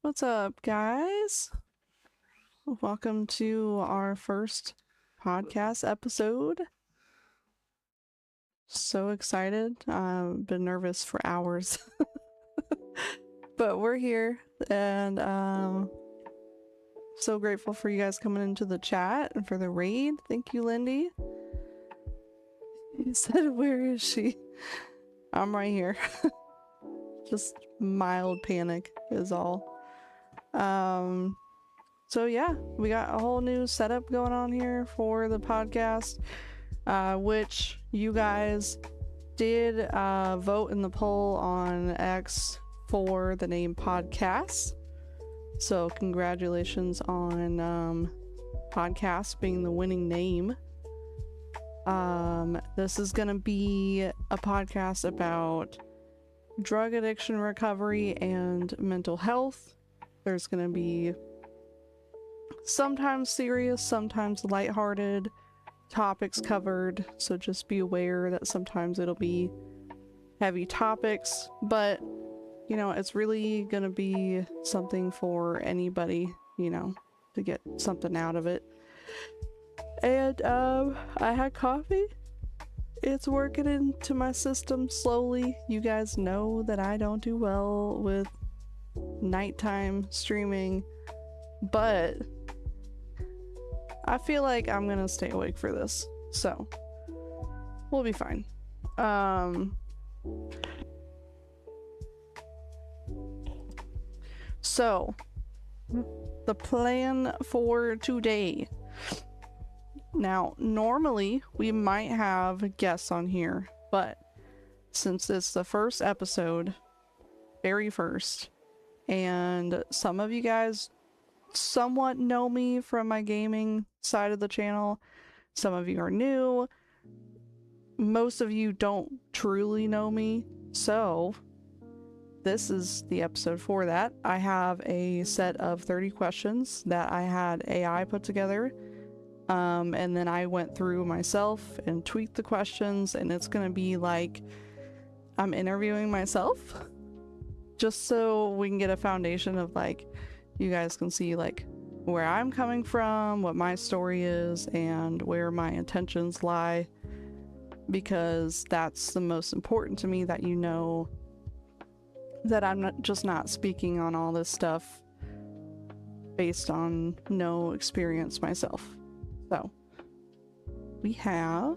What's up, guys? Welcome to our first podcast episode. So excited. I've been nervous for hours. But we're here, and so grateful for you guys coming into the chat and for the raid. Thank you, Lindy. He said, where is she? I'm right here. Just mild panic is all. So yeah, we got a whole new setup going on here for the podcast, which you guys did vote in the poll on X for the name PODCASS. So congratulations on PODCASS being the winning name. This is gonna be a podcast about drug addiction recovery and mental health. There's gonna be sometimes serious, sometimes lighthearted topics covered, so just be aware that sometimes it'll be heavy topics, but you know, it's really gonna be something for anybody, you know, to get something out of it. And I had coffee. It's working into my system slowly. You guys know that I don't do well with nighttime streaming, but I feel like I'm gonna stay awake for this, so we'll be fine. So the plan for today. Now, normally we might have guests on here, but since it's the first episode, very first, and some of you guys somewhat know me from my gaming side of the channel, some of you are new, most of you don't truly know me, so this is the episode for that. I have a set of 30 questions that I had AI put together, and then I went through myself and tweaked the questions, and it's gonna be like I'm interviewing myself, just so we can get a foundation of like, you guys can see like where I'm coming from, what my story is, and where my intentions lie, because that's the most important to me, that you know that I'm not speaking on all this stuff based on no experience myself. So we have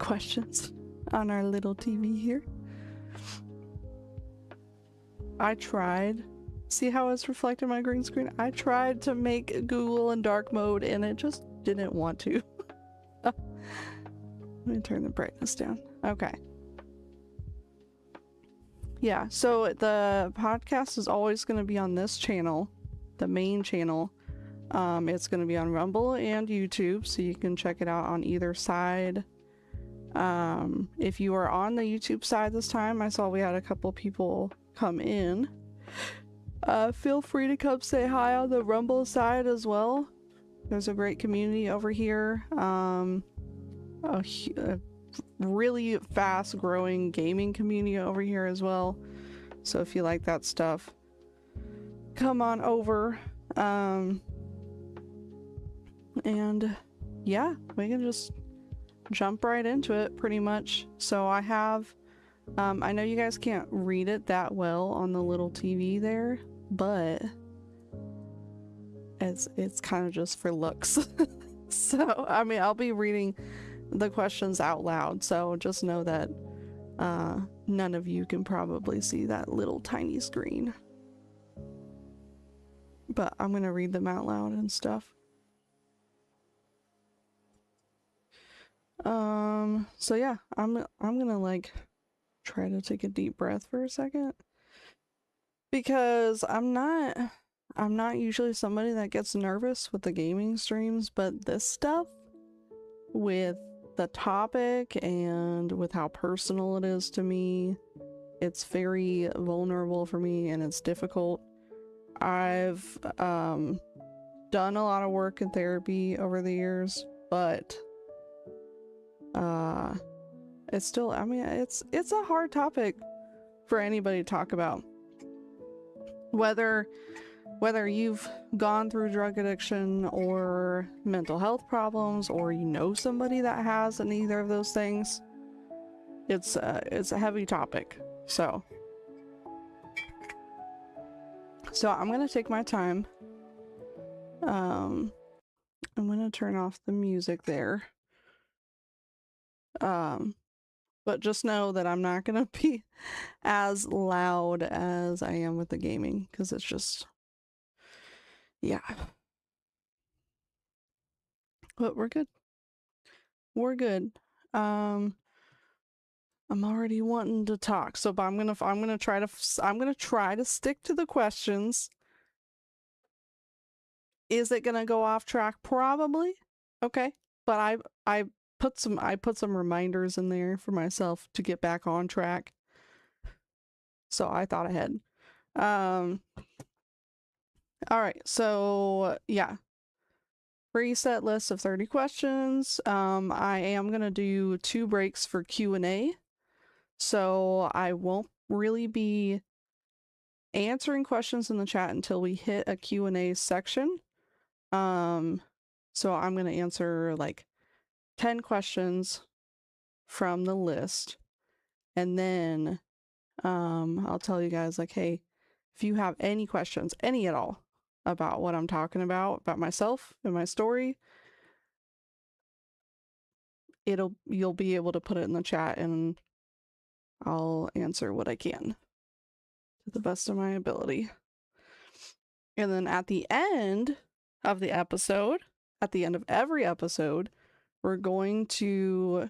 questions on our little TV here. I tried. See how it's reflecting my green screen? I tried to make Google in dark mode and it just didn't want to. Let me turn the brightness down. Okay. Yeah, so the podcast is always going to be on this channel, the main channel. It's going to be on Rumble and YouTube, so you can check it out on either side. If you are on the YouTube side this time, I saw we had a couple people come in. Feel free to come say hi on the Rumble side as well. There's a great community over here. A really fast growing gaming community over here as well. So if you like that stuff, come on over. And yeah, we can just jump right into it pretty much. So I have, I know you guys can't read it that well on the little TV there, but it's kind of just for looks. So, I mean, I'll be reading the questions out loud, so just know that none of you can probably see that little tiny screen. But I'm gonna read them out loud and stuff. So yeah, I'm gonna like try to take a deep breath for a second, because I'm not usually somebody that gets nervous with the gaming streams, but this stuff, with the topic and with how personal it is to me, it's very vulnerable for me and it's difficult. I've done a lot of work in therapy over the years, but it's still, I mean, it's a hard topic for anybody to talk about. Whether you've gone through drug addiction or mental health problems, or you know somebody that has in either of those things, it's a heavy topic. So I'm gonna take my time. I'm gonna turn off the music there. But just know that I'm not gonna be as loud as I am with the gaming, because it's just, yeah. But we're good. We're good. I'm already wanting to talk, so but I'm gonna try to stick to the questions. Is it gonna go off track? Probably. Okay, but I put some reminders in there for myself to get back on track, so I thought ahead. All right, so yeah, preset list of 30 questions. I am gonna do 2 breaks for Q&A, so I won't really be answering questions in the chat until we hit a Q&A section. So I'm gonna answer like 10 questions from the list, and then I'll tell you guys, like, hey, if you have any questions, any at all, about what I'm talking about myself and my story, you'll be able to put it in the chat and I'll answer what I can to the best of my ability. And then at the end of the episode, at the end of every episode, I'm going to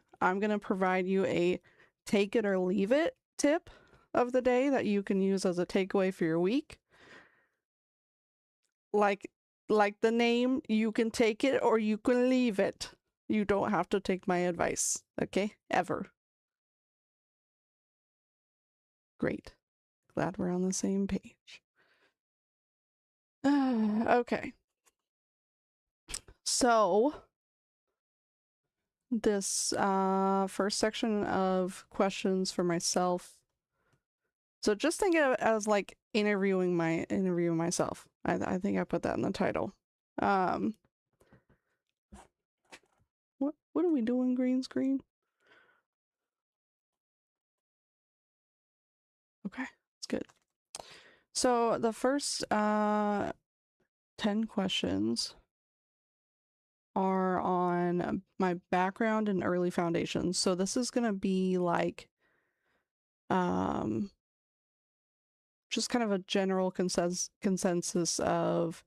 provide you a take it or leave it tip of the day that you can use as a takeaway for your week. Like the name, you can take it or you can leave it. You don't have to take my advice, okay? Ever. Great. Glad we're on the same page. Okay. So this first section of questions for myself. So just think of it as like interviewing myself. I think I put that in the title. What are we doing, green screen? Okay, that's good. So the first 10 questions are on my background and early foundations. So this is gonna be like just kind of a general consensus of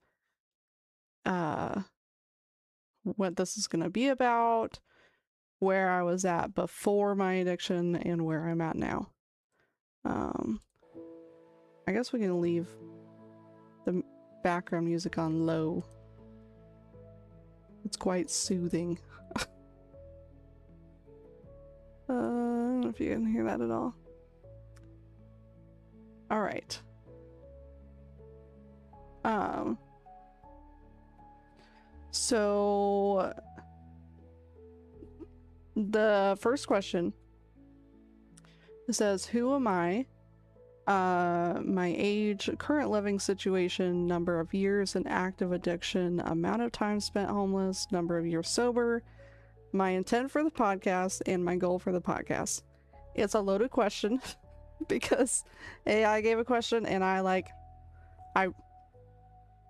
what this is going to be about, where I was at before my addiction, and where I'm at now. I guess we can leave the background music on low. It's quite soothing. I don't know if you can hear that at all. All right. So the first question, it says, who am I? My age, current living situation, number of years in active addiction, amount of time spent homeless, number of years sober, my intent for the podcast, and my goal for the podcast. It's a loaded question because AI gave a question and I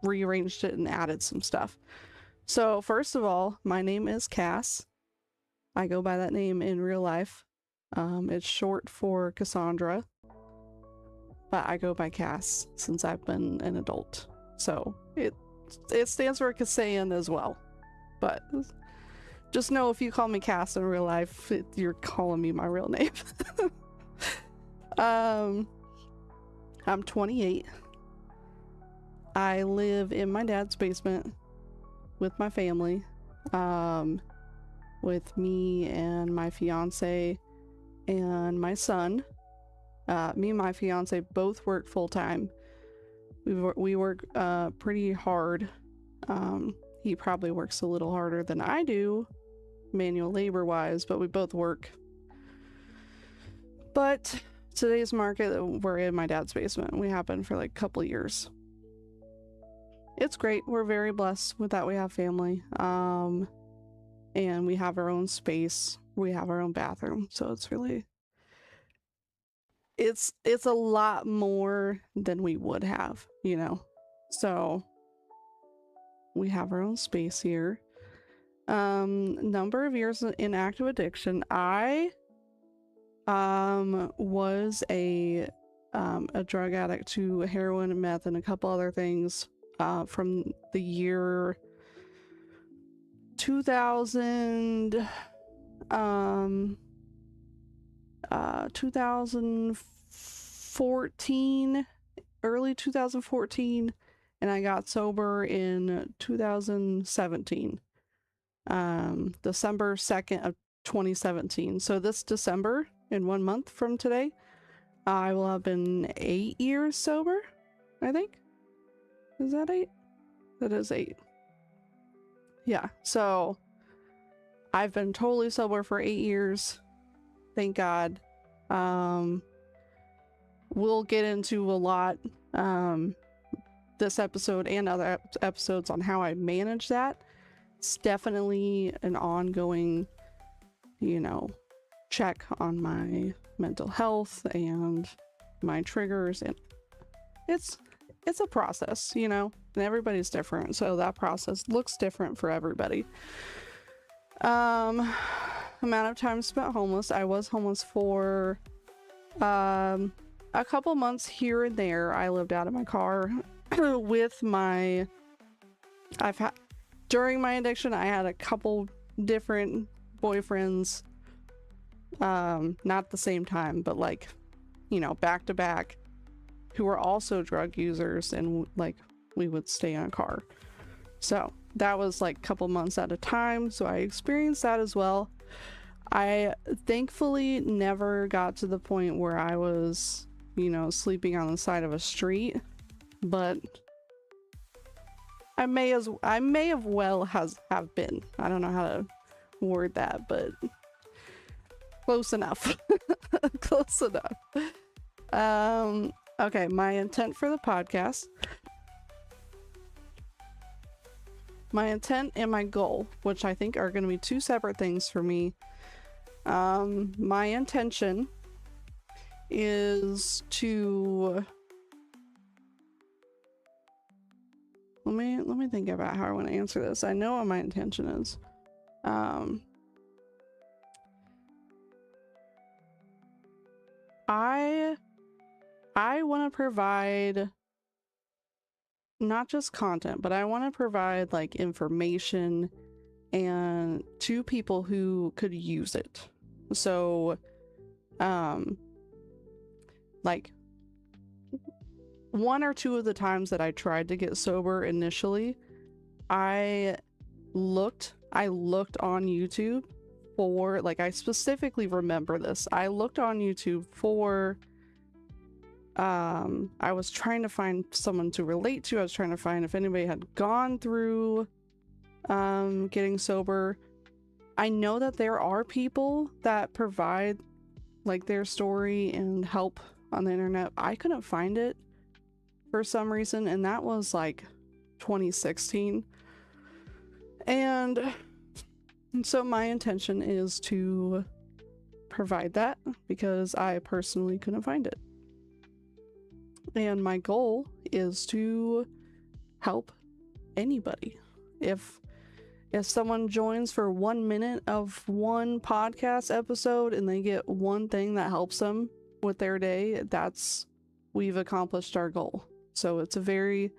rearranged it and added some stuff. So first of all, my name is Cass. I go by that name in real life. It's short for Cassandra, but I go by Cass since I've been an adult. So it stands for Kassayan as well. But just know if you call me Cass in real life, you're calling me my real name. I'm 28. I live in my dad's basement with my family, with me and my fiance and my son. Me and my fiance both work full-time. We work pretty hard. He probably works a little harder than I do, manual labor wise, but we both work. But today's market, we're in my dad's basement. We have been for like a couple of years. It's great. We're very blessed with that. We have family, and we have our own space. We have our own bathroom, so it's really, it's a lot more than we would have, you know. So we have our own space here. Number of years in active addiction. I was a drug addict to heroin and meth and a couple other things from the year 2014, early 2014, and I got sober in 2017, December 2nd of 2017. So this December, in 1 month from today, I will have been 8 years sober, I think. Is that 8? That is 8. Yeah, so I've been totally sober for 8 years. Thank God. We'll get into a lot this episode and other episodes on how I manage that. It's definitely an ongoing, you know, check on my mental health and my triggers, and it's a process, you know, and everybody's different, so that process looks different for everybody. Amount of time spent homeless. I was homeless for a couple months here and there. I lived out of my car with my, during my addiction, I had a couple different boyfriends, not at the same time, but like, you know, back to back, who were also drug users, and like we would stay in a car. So that was like a couple months at a time, so I experienced that as well. I thankfully never got to the point where I was, you know, sleeping on the side of a street, but I may have been. I don't know how to word that, but close enough. Close enough. Okay, my intent for the podcast. My intent and my goal, which I think are going to be two separate things for me. My intention is to, let me think about how I want to answer this. I know what my intention is. I I want to provide not just content, but I want to provide like information and to people who could use it. So like one or two of the times that I tried to get sober initially, I looked on YouTube for, like, I specifically remember this. I looked on YouTube for I was trying to find someone to relate to. I was trying to find if anybody had gone through getting sober. I know that there are people that provide like their story and help on the internet. I couldn't find it for some reason, and that was like 2016. And so my intention is to provide that because I personally couldn't find it. And my goal is to help anybody. If someone joins for 1 minute of one podcast episode and they get one thing that helps them with their day, we've accomplished our goal. So it's a very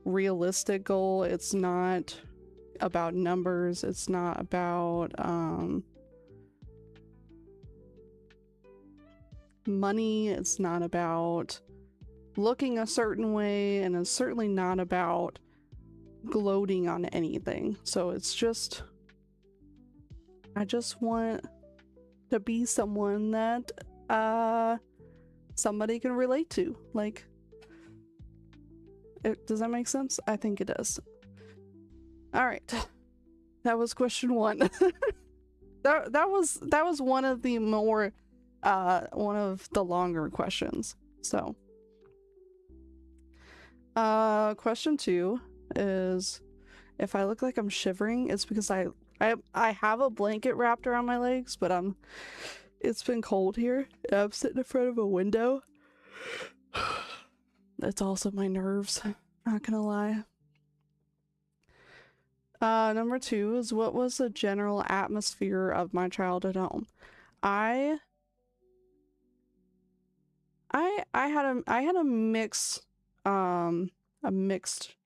realistic goal. It's not about numbers. It's not about money. It's not about looking a certain way, and it's certainly not about gloating on anything. So it's just, I just want to be someone that somebody can relate to. Like, does that make sense? I think it does. All right, that was question 1. that was one of the more one of the longer questions. So question 2 is, if I look like I'm shivering, it's because I have a blanket wrapped around my legs, but it's been cold here. I'm sitting in front of a window. It's also my nerves, not gonna lie. Number 2 is, what was the general atmosphere of my childhood home? I had a mixed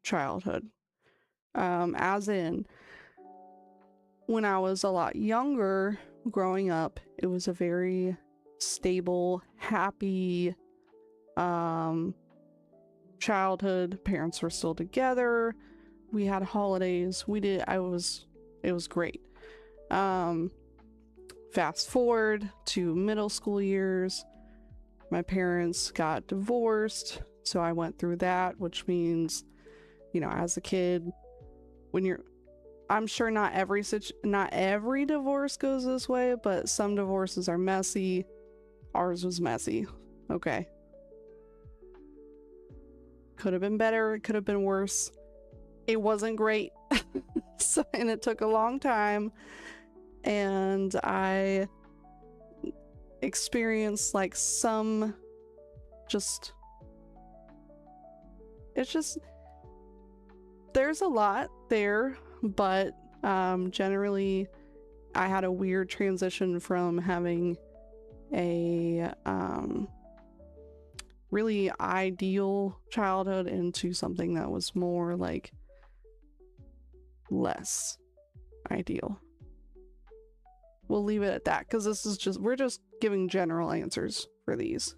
childhood. As in, when I was a lot younger, growing up, it was a very stable, happy childhood. Parents were still together. We had holidays. It was great. Fast forward to middle school years, my parents got divorced, so I went through that, which means, you know, as a kid, I'm sure not every divorce goes this way, but some divorces are messy. Ours was messy. Okay. Could have been better, it could have been worse. It wasn't great. And it took a long time, and I experienced like there's a lot there, but generally I had a weird transition from having a really ideal childhood into something that was more like less ideal. We'll leave it at that, because we're just giving general answers for these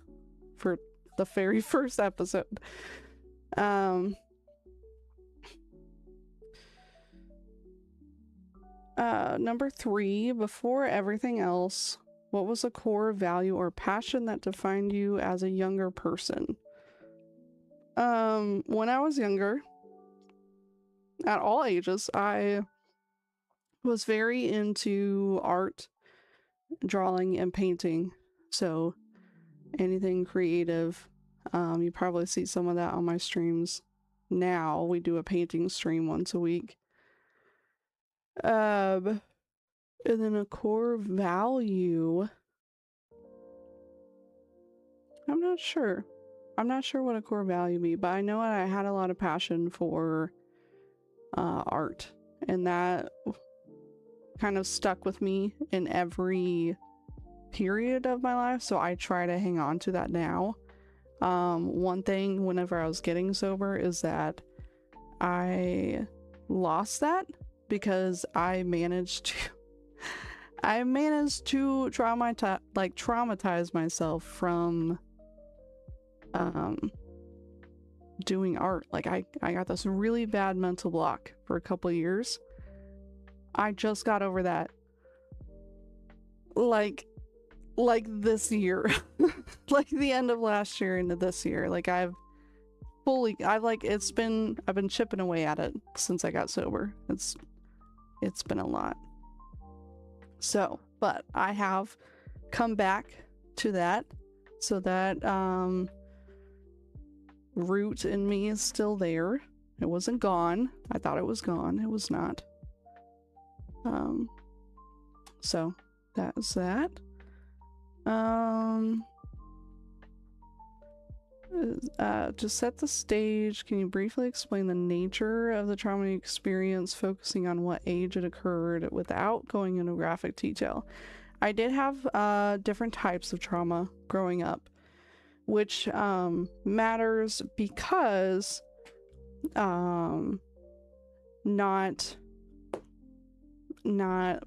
for the very first episode. Number 3, before everything else, what was a core value or passion that defined you as a younger person? When I was younger, at all ages, I was very into art, drawing, and painting. So anything creative. You probably see some of that on my streams now. We do a painting stream once a week. And then a core value, I'm not sure what a core value be, but I know I had a lot of passion for art, and that kind of stuck with me in every period of my life, so I try to hang on to that now. One thing whenever I was getting sober is that I lost that because I managed to traumatize myself from doing art. Like I got this really bad mental block for a couple years. I just got over that like this year. Like the end of last year into this year. Like I've been chipping away at it since I got sober. It's been a lot. So, but I have come back to that, so that root in me is still there. It wasn't gone. I thought it was gone. It was not. So that's that. To set the stage, can you briefly explain the nature of the trauma you experienced, focusing on what age it occurred without going into graphic detail? I did have different types of trauma growing up, which matters because not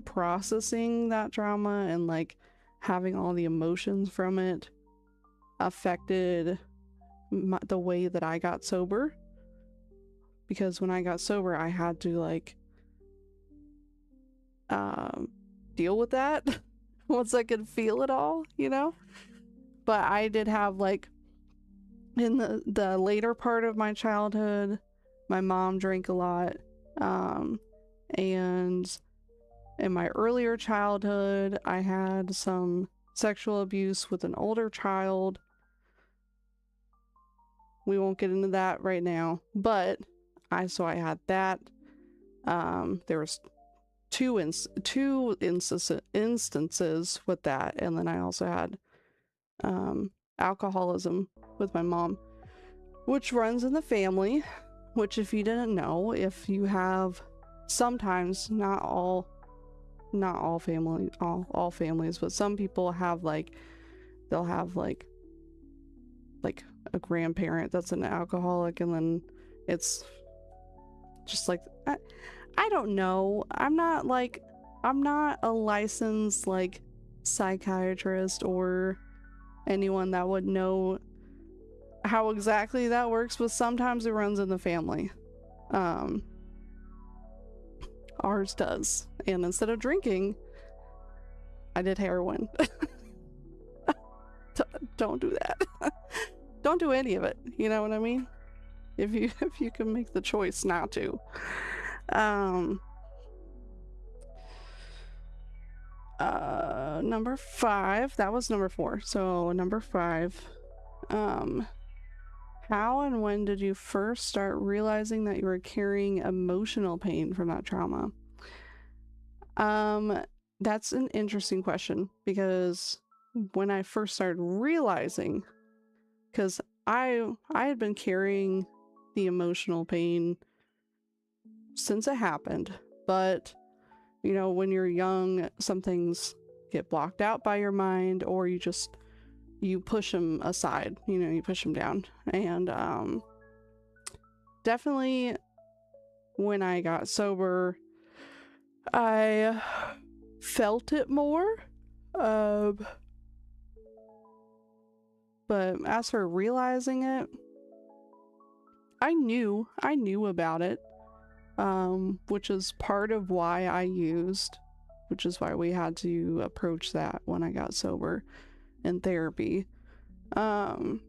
processing that trauma and like having all the emotions from it affected the way that I got sober. Because when I got sober, I had to like deal with that once I could feel it all, you know. But I did have, like, in the later part of my childhood, my mom drank a lot, and in my earlier childhood I had some sexual abuse with an older child. We won't get into that right now, but I had that. There was two instances with that, and then I also had alcoholism with my mom, which runs in the family. Which, if you didn't know, if you have, sometimes, not all families, but some people have, like, they'll have like a grandparent that's an alcoholic, and then it's just like, I don't know. I'm not a licensed like psychiatrist or anyone that would know how exactly that works, but sometimes it runs in the family. Ours does. And instead of drinking, I did heroin. Don't do that. Don't do any of it, you know what I mean? If you can make the choice not to. Number 5, that was number 4. So number 5, how and when did you first start realizing that you were carrying emotional pain from that trauma? That's an interesting question, because when I first started realizing, because I had been carrying the emotional pain since it happened, but you know, when you're young, some things get blocked out by your mind, or you push them aside, you know, you push them down. And definitely when I got sober, I felt it more. But as for realizing it, I knew about it, which is part of why I used, which is why we had to approach that when I got sober in therapy. So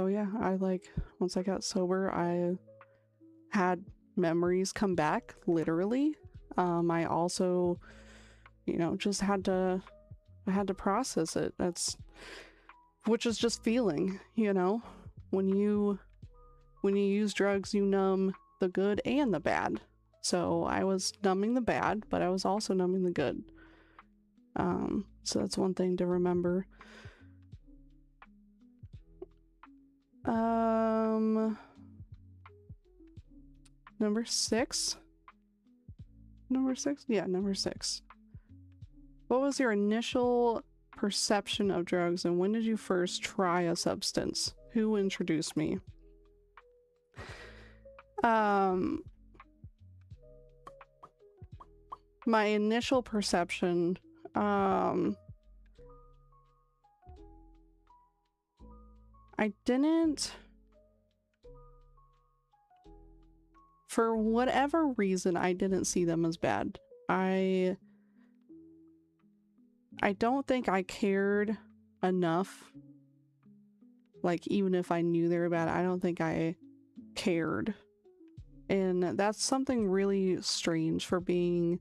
yeah, once I got sober, I had memories come back, literally. I also, you know, just I had to process it. Which is just feeling, you know, when you use drugs, you numb the good and the bad. So I was numbing the bad, but I was also numbing the good. So that's one thing to remember. Number 6. Yeah, number 6. What was your initial perception of drugs, and when did you first try a substance? Who introduced me? My initial perception, I didn't, for whatever reason, I didn't see them as bad. I don't think I cared enough. Like, even if I knew they were bad, I don't think I cared. And that's something really strange for being,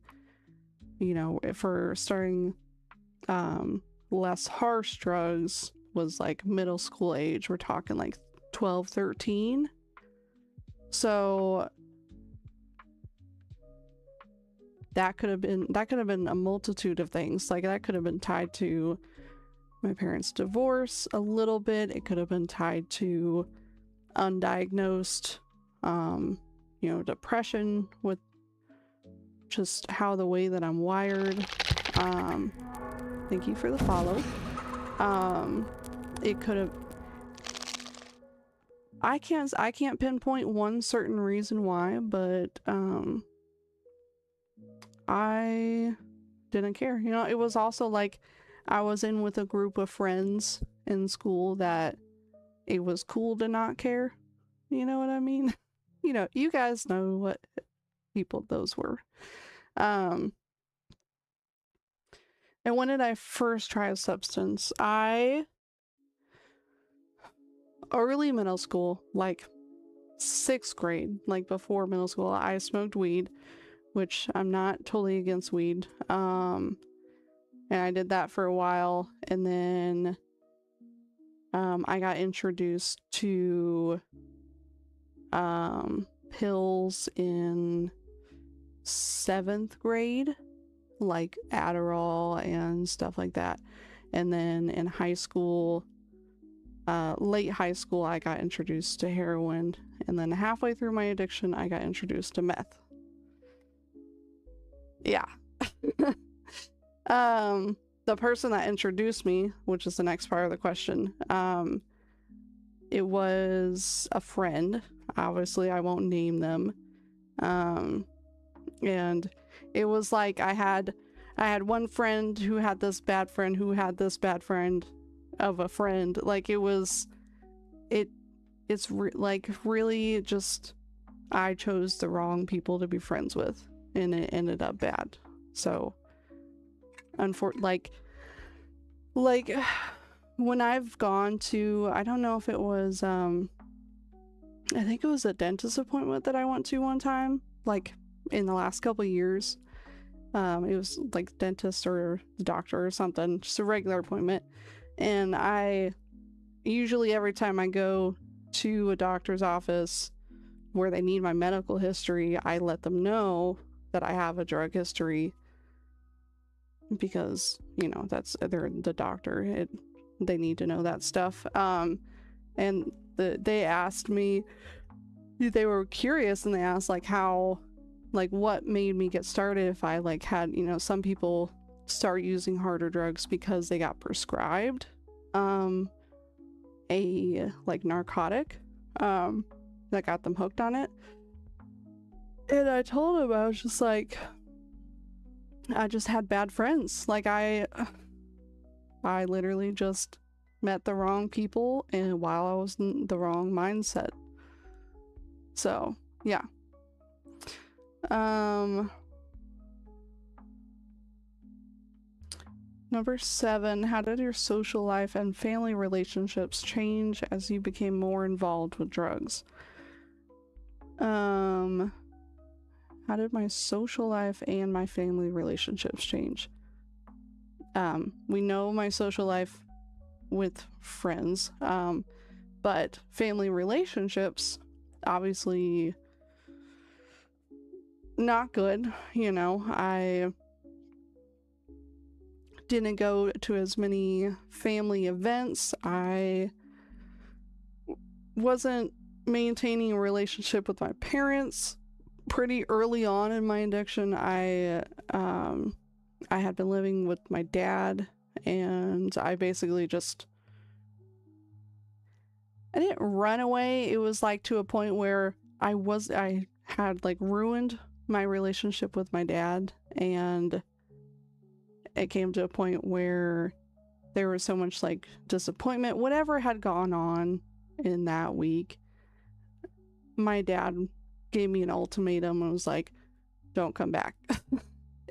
you know, for starting less harsh drugs was like middle school age. We're talking like 12, 13. So that could have been a multitude of things. Like, that could have been tied to my parents' divorce a little bit. It could have been tied to undiagnosed you know, depression with just how the way that I'm wired. Thank you for the follow. It could have, I can't pinpoint one certain reason why, but I didn't care. You know, it was also like I was in with a group of friends in school that it was cool to not care. You know what I mean? You know, you guys know what people those were. And when did I first try a substance? Early middle school, like 6th grade, like before middle school, I smoked weed, which I'm not totally against weed. And I did that for a while, and then I got introduced to pills in 7th grade, like Adderall and stuff like that. And then in high school, late high school, I got introduced to heroin, and then halfway through my addiction, I got introduced to meth. Yeah. The person that introduced me, which is the next part of the question, it was a friend. Obviously, I won't name them. And it was like I had one friend who had this bad friend who had this bad friend of a friend. Like, it's like really just, I chose the wrong people to be friends with, and it ended up bad. So like when I've gone to, I don't know if it was I think it was a dentist appointment that I went to one time, like in the last couple of years. It was like dentist or the doctor or something, just a regular appointment. And I usually, every time I go to a doctor's office where they need my medical history, I let them know that I have a drug history, because, you know, they're the doctor. They need to know that stuff. And they asked me, they were curious, and they asked like what made me get started, if I like had, you know, some people start using harder drugs because they got prescribed a like narcotic that got them hooked on it. And I told him, I was just like, I just had bad friends. Like, I literally just met the wrong people, and while I was in the wrong mindset. So yeah. Number 7, how did your social life and family relationships change as you became more involved with drugs? How did my social life and my family relationships change? We know my social life with friends, but family relationships, obviously not good. You know, I didn't go to as many family events. I wasn't maintaining a relationship with my parents. Pretty early on in my addiction, I I had been living with my dad, and I basically just, I didn't run away. It was like to a point where I had like ruined my relationship with my dad, and it came to a point where there was so much like disappointment, whatever had gone on in that week. My dad gave me an ultimatum and was like, don't come back.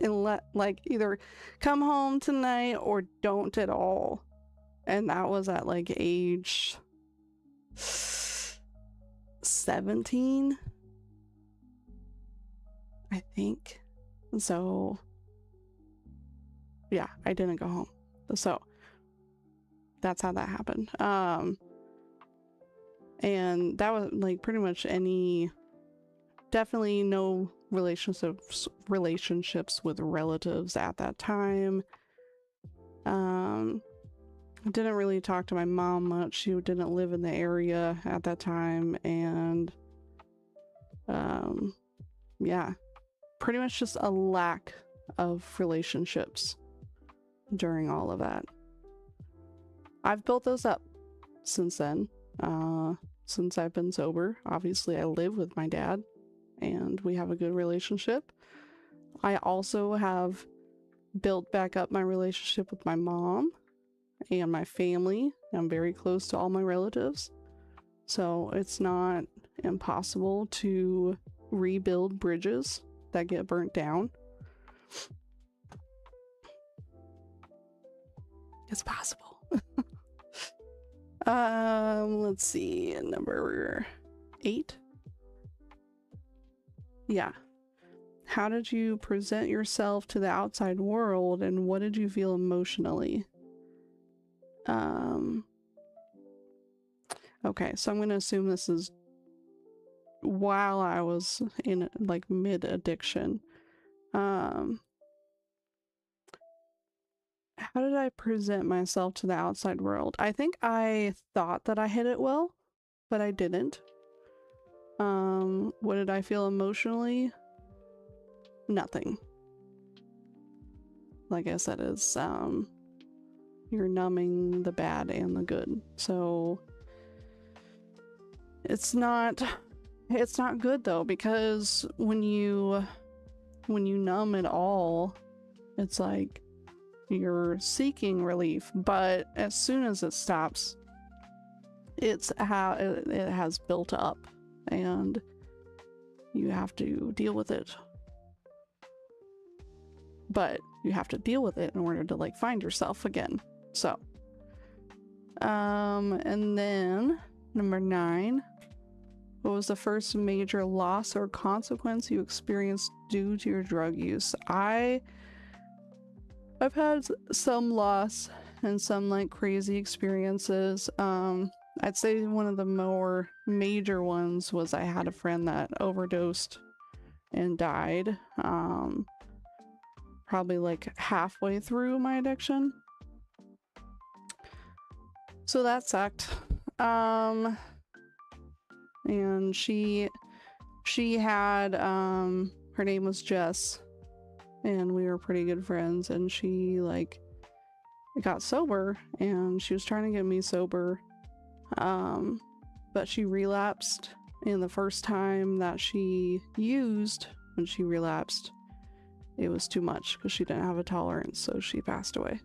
And like either come home tonight or don't at all. And that was at like age 17, I think. So yeah, I didn't go home. So that's how that happened. And that was like pretty much definitely no relationships with relatives at that time. I didn't really talk to my mom much. She didn't live in the area at that time, and yeah, pretty much just a lack of relationships during all of that. I've built those up since then. Since I've been sober, obviously I live with my dad and we have a good relationship. I also have built back up my relationship with my mom and my family. I'm very close to all my relatives, so it's not impossible to rebuild bridges that get burnt down. It's possible. Let's see, number 8. Yeah. How did you present yourself to the outside world, and what did you feel emotionally? Okay, so I'm going to assume this is while I was in like mid-addiction. How did I present myself to the outside world? I think I thought that I hit it well, but I didn't. What did I feel emotionally? Nothing. Like I said, it's you're numbing the bad and the good. So it's not good though, because when you numb it all, it's like you're seeking relief, but as soon as it stops, it's how it has built up and you have to deal with it. But you have to deal with it in order to like find yourself again. So and then number 9, what was the first major loss or consequence you experienced due to your drug use? I've had some loss and some like crazy experiences. I'd say one of the more major ones was I had a friend that overdosed and died, probably like halfway through my addiction. So that sucked. And she had, her name was Jess, and we were pretty good friends, and she like got sober and she was trying to get me sober, but she relapsed, and the first time that she used, when she relapsed, it was too much because she didn't have a tolerance, so she passed away.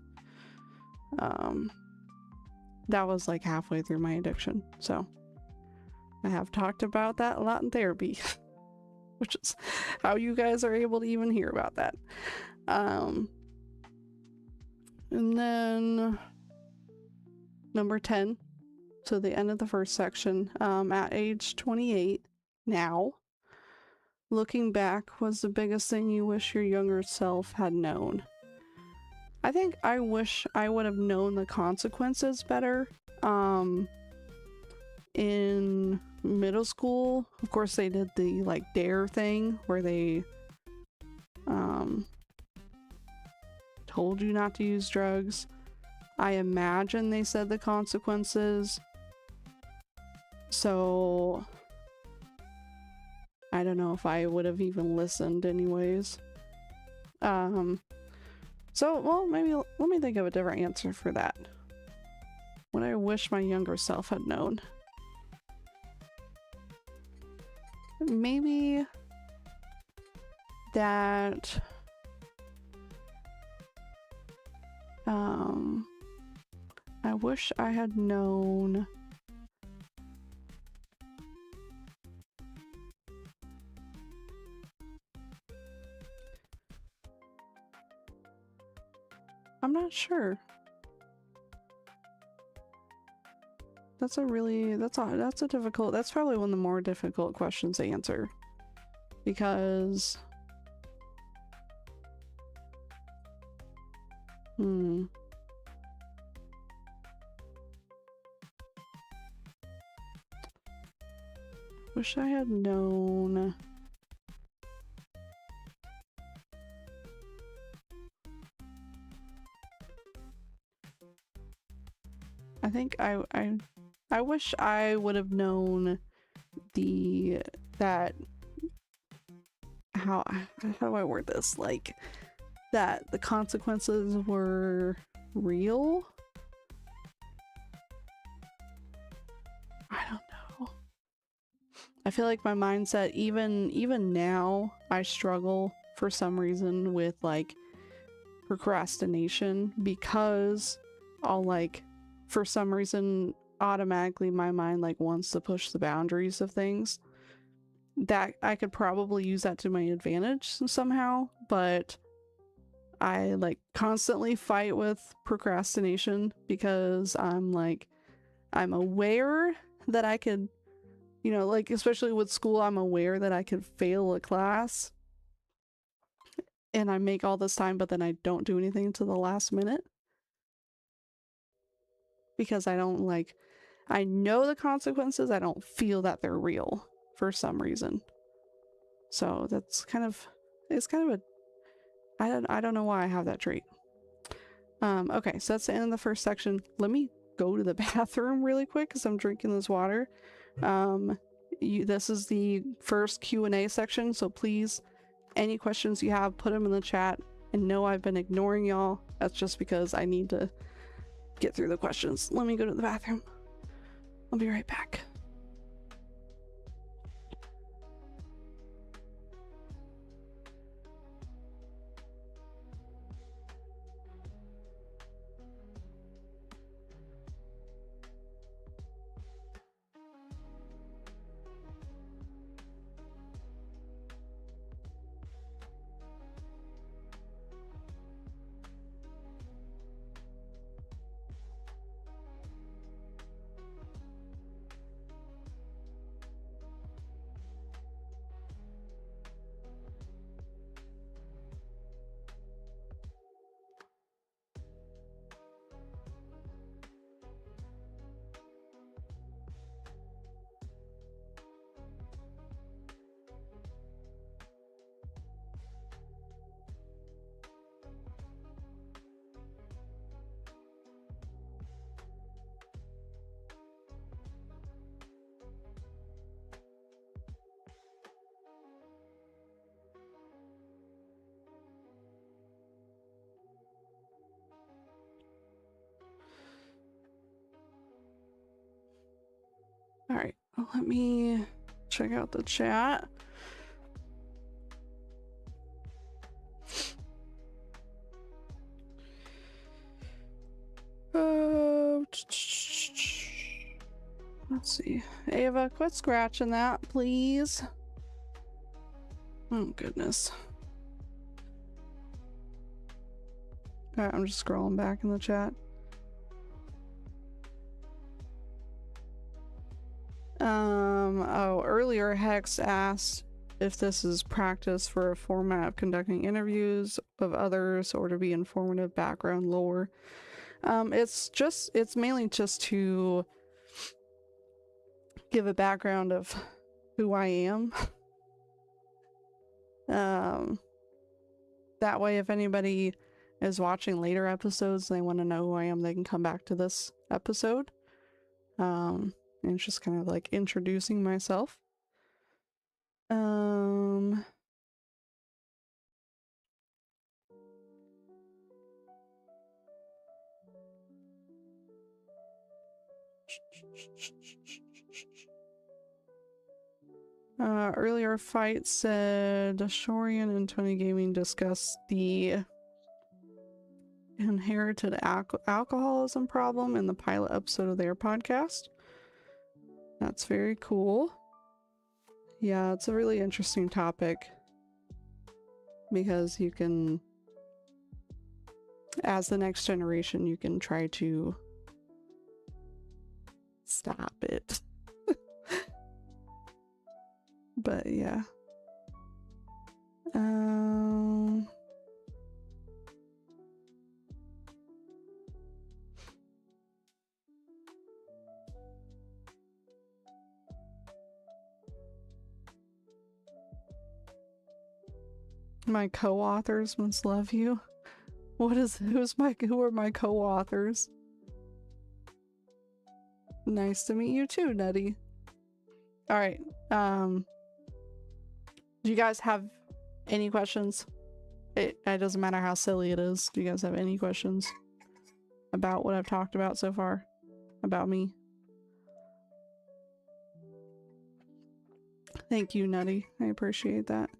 That was like halfway through my addiction, so I have talked about that a lot in therapy, which is how you guys are able to even hear about that. And then number 10, so the end of the first section, at age 28 now, looking back, was the biggest thing you wish your younger self had known? I think I wish I would have known the consequences better. In middle school, of course, they did the like dare thing where they told you not to use drugs. I imagine they said the consequences, so I don't know if I would have even listened anyways. So, well, maybe let me think of a different answer for that. What I wish my younger self had known. Maybe that I wish I had known I'm not sure. That's a difficult, that's probably one of the more difficult questions to answer. Because wish I had known. I think I wish I would have known how do I word this? Like, that the consequences were real? I don't know. I feel like my mindset, even now, I struggle for some reason with like procrastination, because I'll like, for some reason, automatically my mind like wants to push the boundaries of things. That I could probably use that to my advantage somehow, but I like constantly fight with procrastination because I'm aware that I could, you know, like especially with school, I'm aware that I could fail a class and I make all this time, but then I don't do anything until the last minute because I don't like, I know the consequences, I don't feel that they're real for some reason. So that's kind of, it's kind of a, I don't know why I have that trait. Okay, so that's the end of the first section. Let me go to the bathroom really quick because I'm drinking this water. This is the first Q&A section, so please, any questions you have, put them in the chat. And no, I've been ignoring y'all. That's just because I need to get through the questions. Let me go to the bathroom. I'll be right back. All right, let me check out the chat. Let's see. Ava, quit scratching that, please. Oh, goodness. All right, I'm just scrolling back in the chat. Oh, earlier Hex asked if this is practice for a format of conducting interviews of others or to be informative background lore. It's mainly just to give a background of who I am. That way if anybody is watching later episodes and they want to know who I am, they can come back to this episode. And it's just kind of like introducing myself. Earlier fight said Shorian and Tony Gaming discussed the inherited alcoholism problem in the pilot episode of their podcast. That's very cool. Yeah, it's a really interesting topic because you can, as the next generation, you can try to stop it. But yeah. My co-authors must love you. Who are my co-authors? Nice to meet you too, Nutty. All right. Do you guys have any questions? It doesn't matter how silly it is. Do you guys have any questions about what I've talked about so far? About me? Thank you, Nutty. I appreciate that.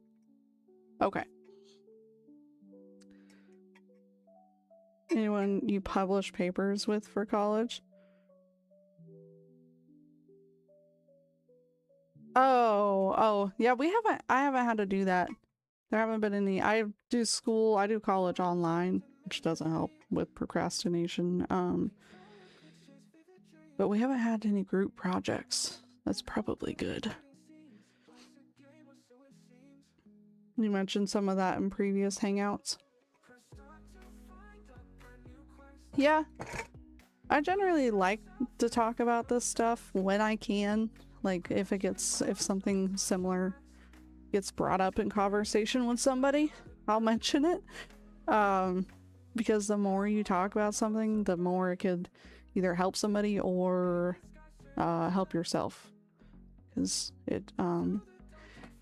Okay. Anyone you publish papers with for college? Oh, yeah, I haven't had to do that. There haven't been any. I do college online, which doesn't help with procrastination. But we haven't had any group projects. That's probably good. You mentioned some of that in previous hangouts. Yeah, I generally like to talk about this stuff when I can. Like if something similar gets brought up in conversation with somebody, I'll mention it. Because the more you talk about something, the more it could either help somebody or help yourself. Because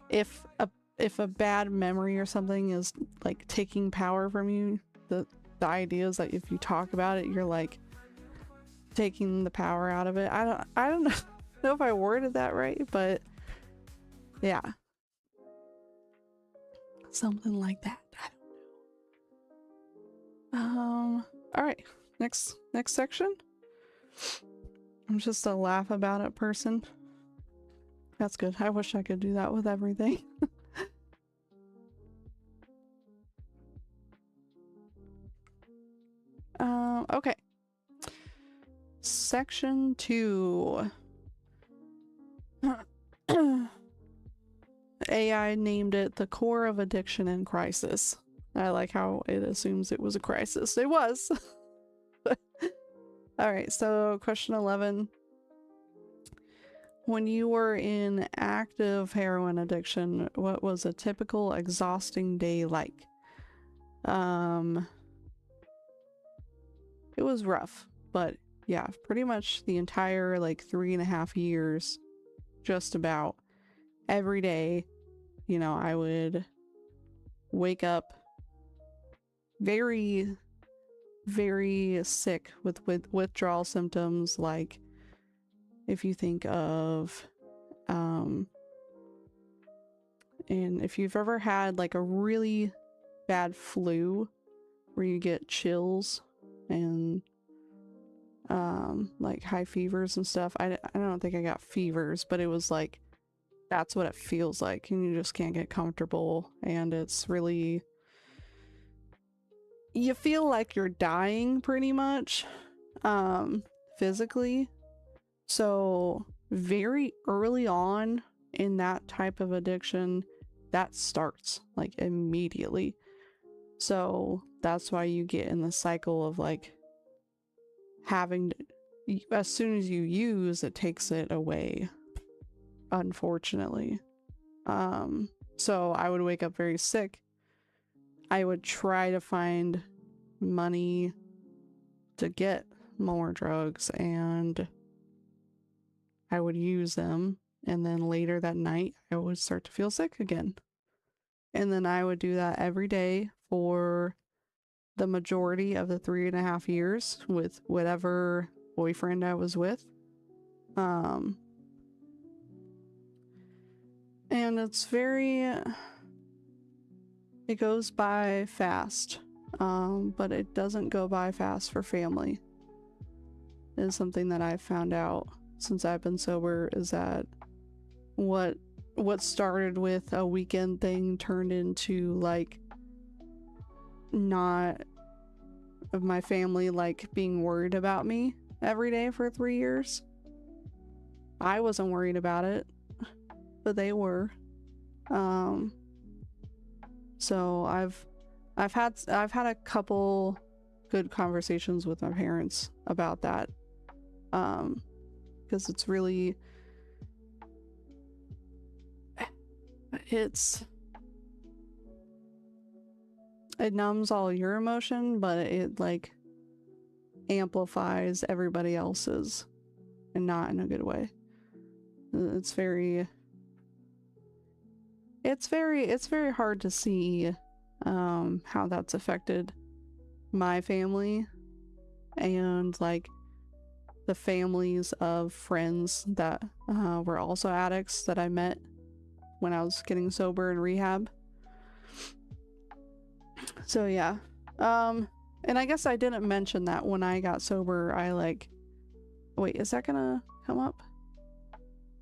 if a bad memory or something is like taking power from you, the idea is that if you talk about it, you're like taking the power out of it. I don't know if I worded that right, but yeah, something like that. I don't know. All right, next section. I'm just a laugh about it person. That's good. I wish I could do that with everything. Okay. Section 2. AI named it the core of addiction and crisis. I like how it assumes it was a crisis. It was. Alright, so question 11. When you were in active heroin addiction, what was a typical exhausting day like? It was rough, but yeah, pretty much the entire like 3.5 years, just about every day, you know, I would wake up very, very sick with withdrawal symptoms. Like if you think of, and if you've ever had like a really bad flu where you get chills and like high fevers and stuff. I don't think I got fevers, but it was like that's what it feels like, and you just can't get comfortable, and it's really, you feel like you're dying pretty much physically. So very early on in that type of addiction, that starts like immediately. So that's why you get in the cycle of like having to, as soon as you use, it takes it away, unfortunately. So I would wake up very sick. I would try to find money to get more drugs, and I would use them, and then later that night I would start to feel sick again. And then I would do that every day for the majority of the 3.5 years with whatever boyfriend I was with. And it goes by fast, but it doesn't go by fast for family. It is something that I've found out since I've been sober, is that what started with a weekend thing turned into like not of my family like being worried about me every day for 3 years. I wasn't worried about it, but they were. So I've had a couple good conversations with my parents about that, because it's really, it numbs all your emotion, but it like amplifies everybody else's, and not in a good way. It's very hard to see how that's affected my family and like the families of friends that were also addicts that I met when I was getting sober in rehab. So yeah. And I guess I didn't mention that when I got sober, I like, wait, is that gonna come up?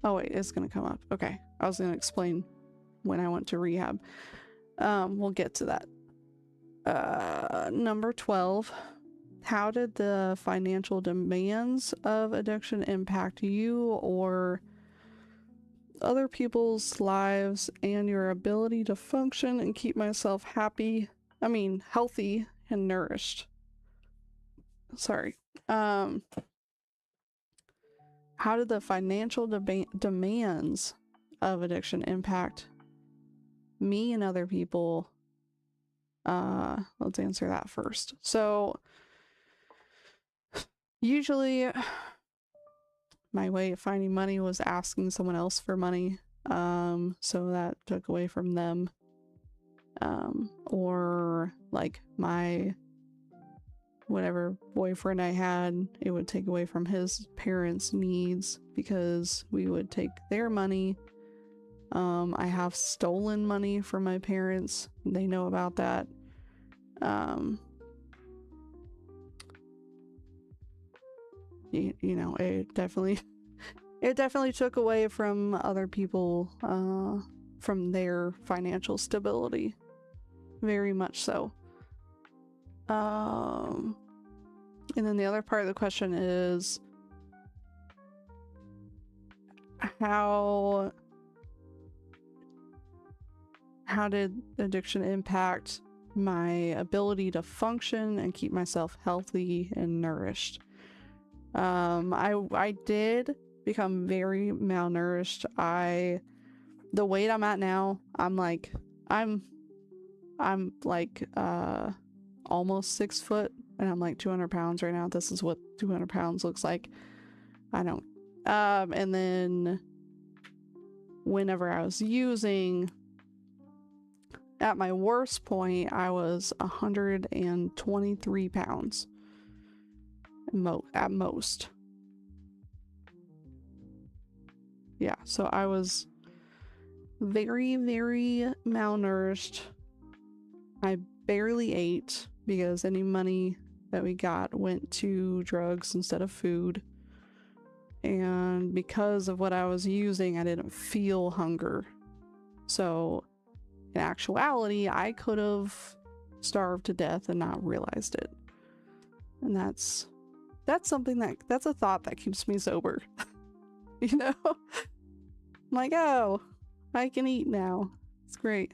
Oh wait, it's gonna come up. Okay. I was gonna explain when I went to rehab. We'll get to that. Number 12. How did the financial demands of addiction impact you or other people's lives and your ability to function and keep myself healthy and nourished? Sorry. How did the financial demands of addiction impact me and other people? Let's answer that first. So usually my way of finding money was asking someone else for money. So that took away from them. Or like my whatever boyfriend I had, it would take away from his parents' needs because we would take their money. I have stolen money from my parents. They know about that. You know, it definitely took away from other people, from their financial stability. Very much so. And then the other part of the question is how did addiction impact my ability to function and keep myself healthy and nourished? I did become very malnourished. The weight I'm at now, I'm like almost 6 foot, and I'm like 200 pounds right now. This is what 200 pounds looks like. I don't, and then whenever I was using, at my worst point, I was 123 pounds at most. Yeah, so I was very, very malnourished. I barely ate because any money that we got went to drugs instead of food. And because of what I was using, I didn't feel hunger. So in actuality, I could have starved to death and not realized it. And that's a thought that keeps me sober. You know? I'm like, oh, I can eat now. It's great.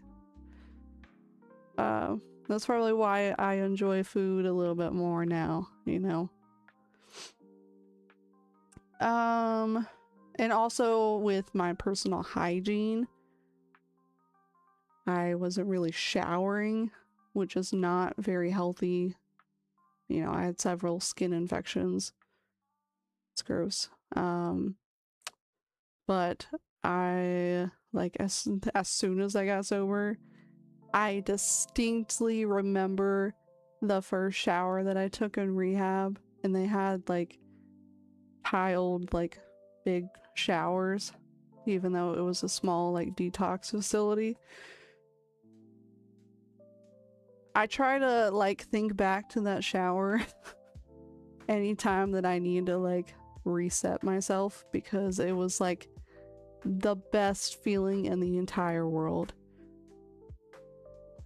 That's probably why I enjoy food a little bit more now, you know? And also with my personal hygiene, I wasn't really showering, which is not very healthy. You know, I had several skin infections. It's gross. But I, like, as soon as I got sober, I distinctly remember the first shower that I took in rehab, and they had like tiled like big showers, even though it was a small like detox facility. I try to like think back to that shower anytime that I need to like reset myself, because it was like the best feeling in the entire world.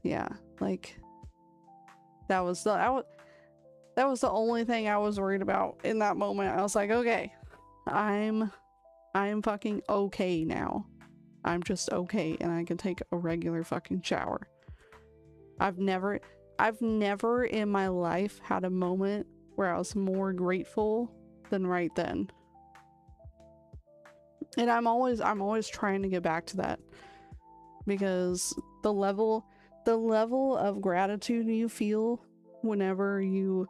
Yeah, like that was the only thing I was worried about in that moment. I was like, okay, I'm fucking okay now. I'm just okay, and I can take a regular fucking shower. I've never in my life had a moment where I was more grateful than right then. And I'm always trying to get back to that, because the level of gratitude you feel whenever you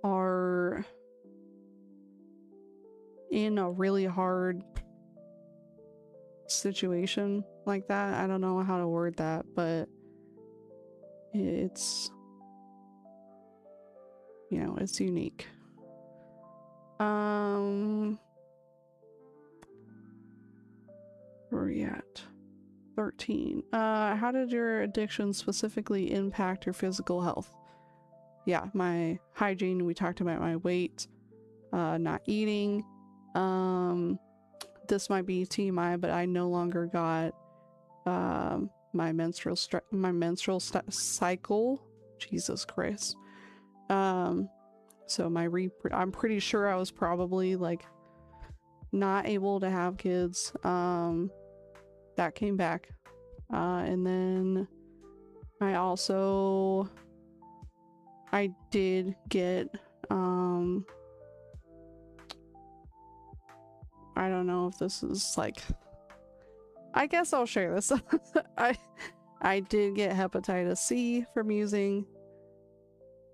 are in a really hard situation like that. I don't know how to word that, but it's, you know, it's unique. Where are we at? 13. How did your addiction specifically impact your physical health? Yeah, my hygiene, we talked about my weight, not eating. This might be TMI, but I no longer got my menstrual cycle. Jesus Christ. So I'm pretty sure I was probably like not able to have kids. That came back. And then I did get I don't know if this is like, I guess I'll share this. I did get hepatitis C from using.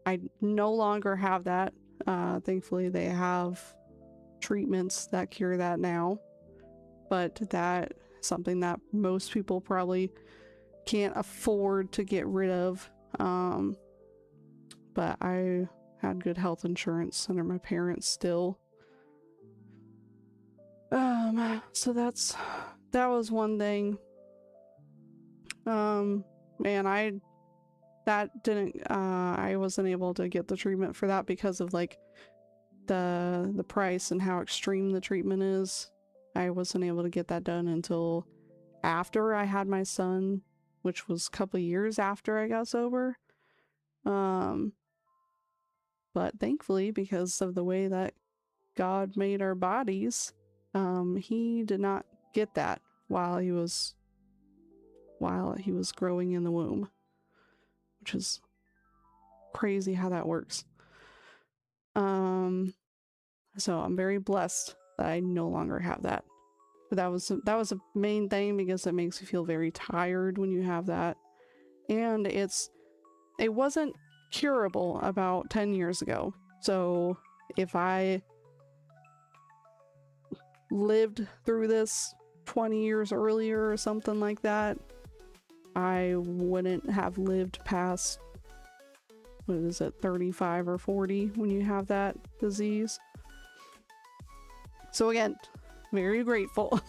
I no longer have that. Thankfully they have treatments that cure that now, but that something that most people probably can't afford to get rid of. But I had good health insurance under my parents still. So that was one thing. Man, I wasn't able to get the treatment for that because of like the price and how extreme the treatment is. I wasn't able to get that done until after I had my son, which was a couple years after I got sober. But thankfully, because of the way that God made our bodies, he did not get that while he was growing in the womb, which is crazy how that works. So I'm very blessed that I no longer have that. But that was a main thing, because it makes you feel very tired when you have that, and it wasn't curable about 10 years ago. So if I lived through this 20 years earlier or something like that, I wouldn't have lived past, what is it, 35 or 40 when you have that disease. So again, very grateful.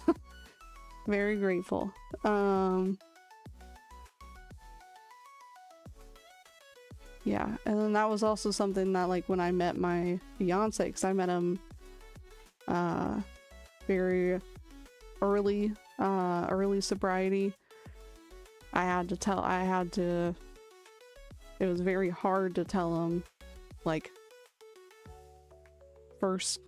Very grateful. Yeah, and then that was also something that, like, when I met my fiance, because I met him very early sobriety, it was very hard to tell him, like, first,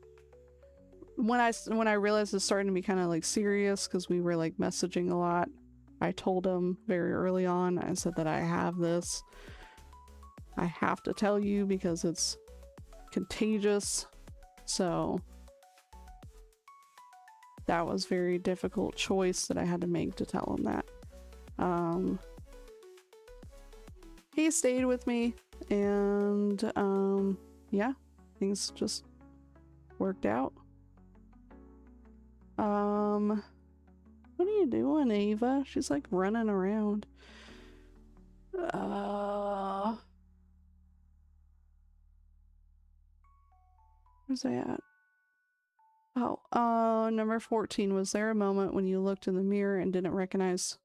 when I realized it's starting to be kind of like serious, because we were like messaging a lot, I told him very early on, I said that I have this. I have to tell you because it's contagious. So that was a very difficult choice that I had to make to tell him that. He stayed with me, and yeah, things just worked out. What are you doing, Ava? She's like running around. Where's I at? Oh, number 14. Was there a moment when you looked in the mirror and didn't recognize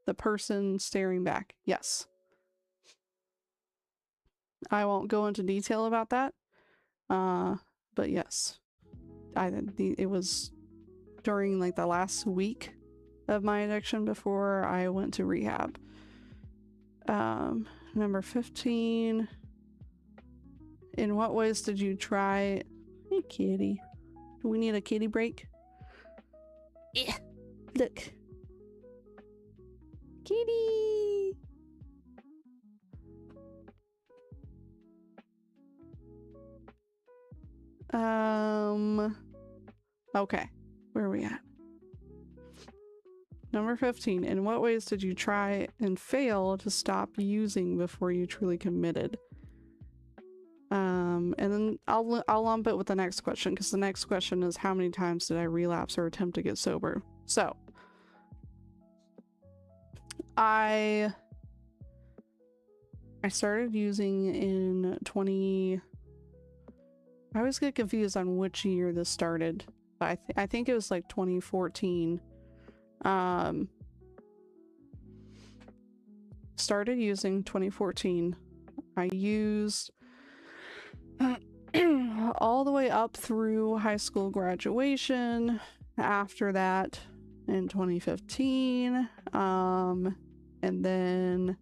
the person staring back? Yes. I won't go into detail about that. But yes. It was during like the last week of my addiction before I went to rehab. Number 15. In what ways did you try? Hey, kitty. Do we need a kitty break? Yeah. Look. Kitty. Okay. Where are we at? Number 15. In what ways did you try and fail to stop using before you truly committed? And then I'll lump it with the next question, because the next question is how many times did I relapse or attempt to get sober? So I started using in I always get confused on which year this started, but I think it was like 2014. Started using 2014. I used all the way up through high school graduation. After that, in 2015, and then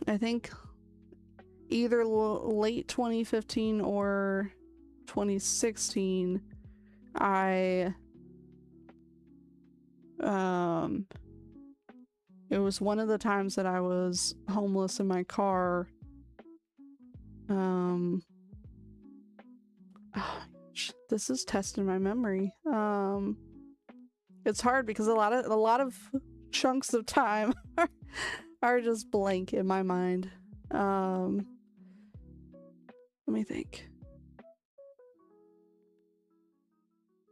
I think either late 2015 or 2016, it was one of the times that I was homeless in my car. This is testing my memory. It's hard because a lot of chunks of time are just blank in my mind. Let me think.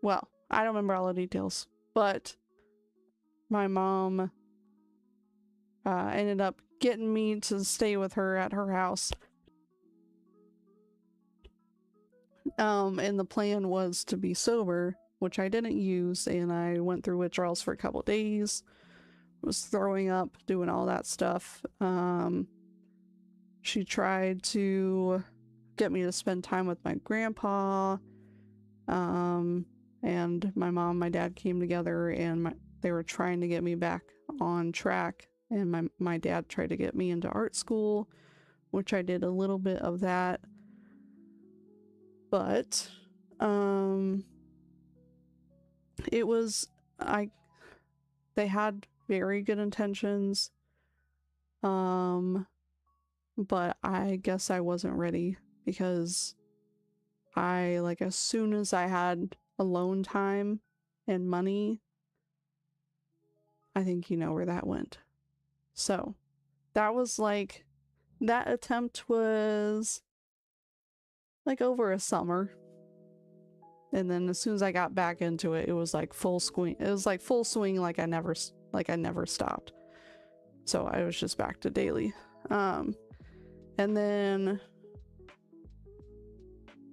Well, I don't remember all the details, but my mom ended up getting me to stay with her at her house. And the plan was to be sober, which I didn't use, and I went through withdrawals for a couple days, was throwing up, doing all that stuff. She tried to get me to spend time with my grandpa, and my mom and my dad came together, and they were trying to get me back on track, and my dad tried to get me into art school, which I did a little bit of that. But it was they had very good intentions, but I guess I wasn't ready, because as soon as I had alone time and money, I think you know where that went. So that was that attempt was over a summer, and then as soon as I got back into it, it was full swing. It was full swing, I never stopped. So I was just back to daily. And then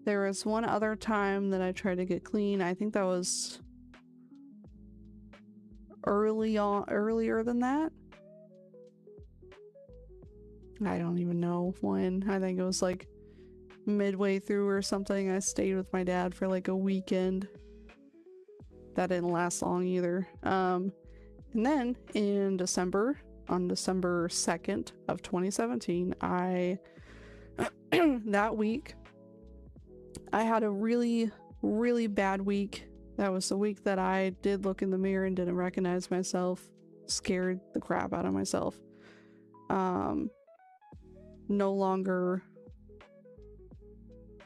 there was one other time that I tried to get clean. I think that was earlier than that. I don't even know when. I think it was midway through or something. I stayed with my dad for a weekend. That didn't last long either. And then in December, on December 2nd of 2017, that week, I had a really, really bad week. That was the week that I did look in the mirror and didn't recognize myself. Scared the crap out of myself. No longer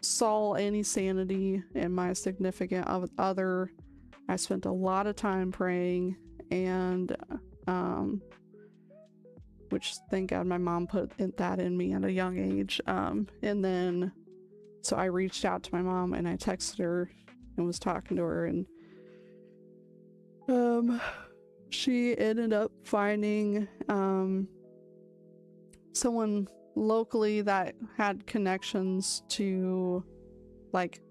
saw any sanity in my significant other. I spent a lot of time praying, and which thank God my mom put that in me at a young age. And then so I reached out to my mom and I texted her and was talking to her, and she ended up finding someone locally that had connections to, like,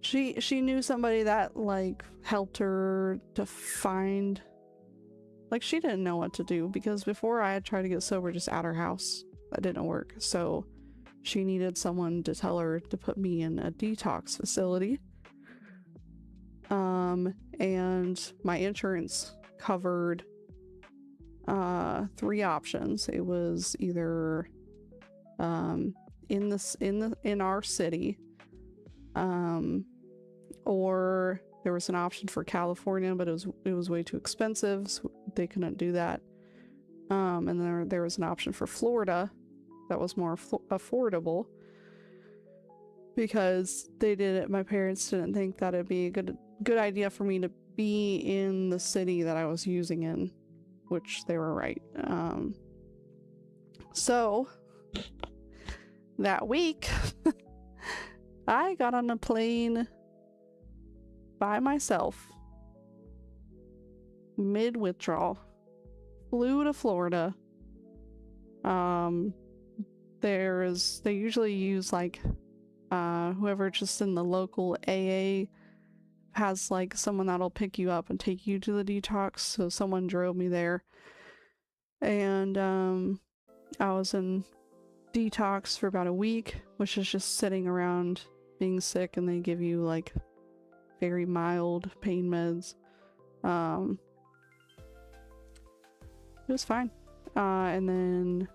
she knew somebody that, like, helped her to find, like, she didn't know what to do, because before I had tried to get sober just at her house. That didn't work. So she needed someone to tell her to put me in a detox facility. And my insurance covered 3 options. It was either in our city, or there was an option for California, but it was way too expensive, so they couldn't do that. And then there was an option for Florida that was more affordable, because my parents didn't think that it'd be a good idea for me to be in the city that I was using in, which they were right. So that week I got on a plane by myself, mid-withdrawal, flew to Florida. They usually use, like, whoever just in the local AA has, like, someone that'll pick you up and take you to the detox. So someone drove me there, and I was in detox for about a week, which is just sitting around being sick, and they give you, like, very mild pain meds. It was fine. And then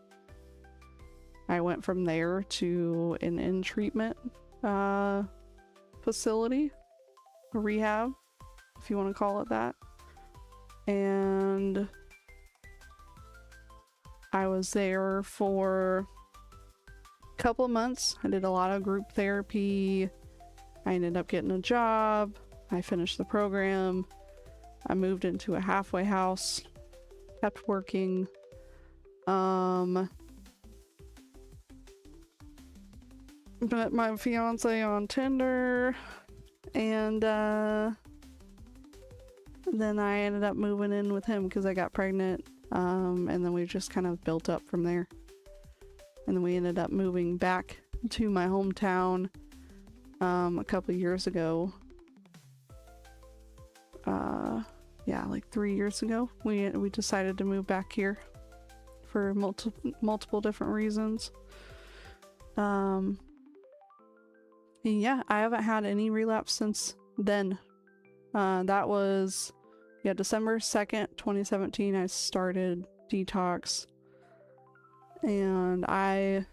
I went from there to an in-treatment facility, a rehab, if you want to call it that. And I was there for a couple of months. I did a lot of group therapy. I ended up getting a job. I finished the program. I moved into a halfway house, kept working. Met my fiance on Tinder, and then I ended up moving in with him because I got pregnant, and then we just kind of built up from there. And then we ended up moving back to my hometown a couple years ago. Yeah, like 3 years ago we decided to move back here for multiple different reasons. Yeah, I haven't had any relapse since then. That was, December 2nd, 2017, I started detox. And I've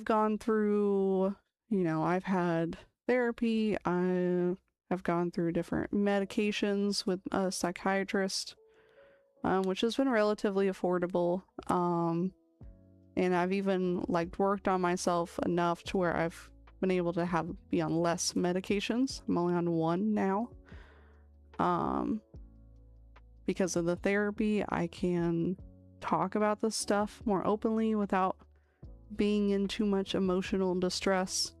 gone through, I've had therapy, I've gone through different medications with a psychiatrist, which has been relatively affordable. And I've even, like, worked on myself enough to where I've been able to be on less medications. I'm only on 1 now. Because of the therapy, I can talk about this stuff more openly without being in too much emotional distress.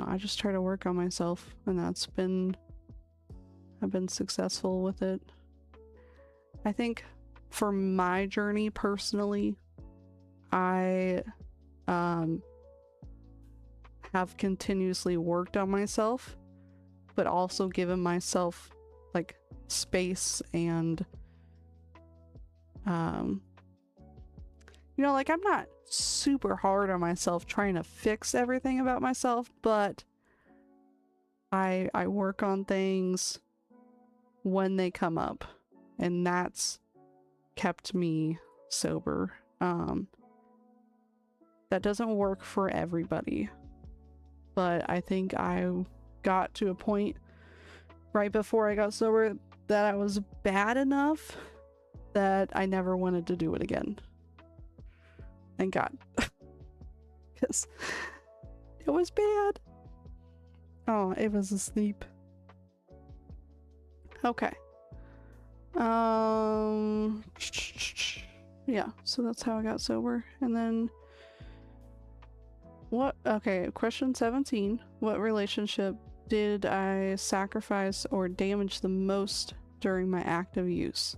I just try to work on myself, and I've been successful with it. I think for my journey personally, I have continuously worked on myself, but also given myself, like, space and like, I'm not super hard on myself trying to fix everything about myself, but I work on things when they come up, and that's kept me sober. That doesn't work for everybody, but I think I got to a point right before I got sober that I was bad enough that I never wanted to do it again. Thank God. Because it was bad. Oh, it was asleep. Okay. Yeah, so that's how I got sober. And then question 17. What relationship did I sacrifice or damage the most during my active use.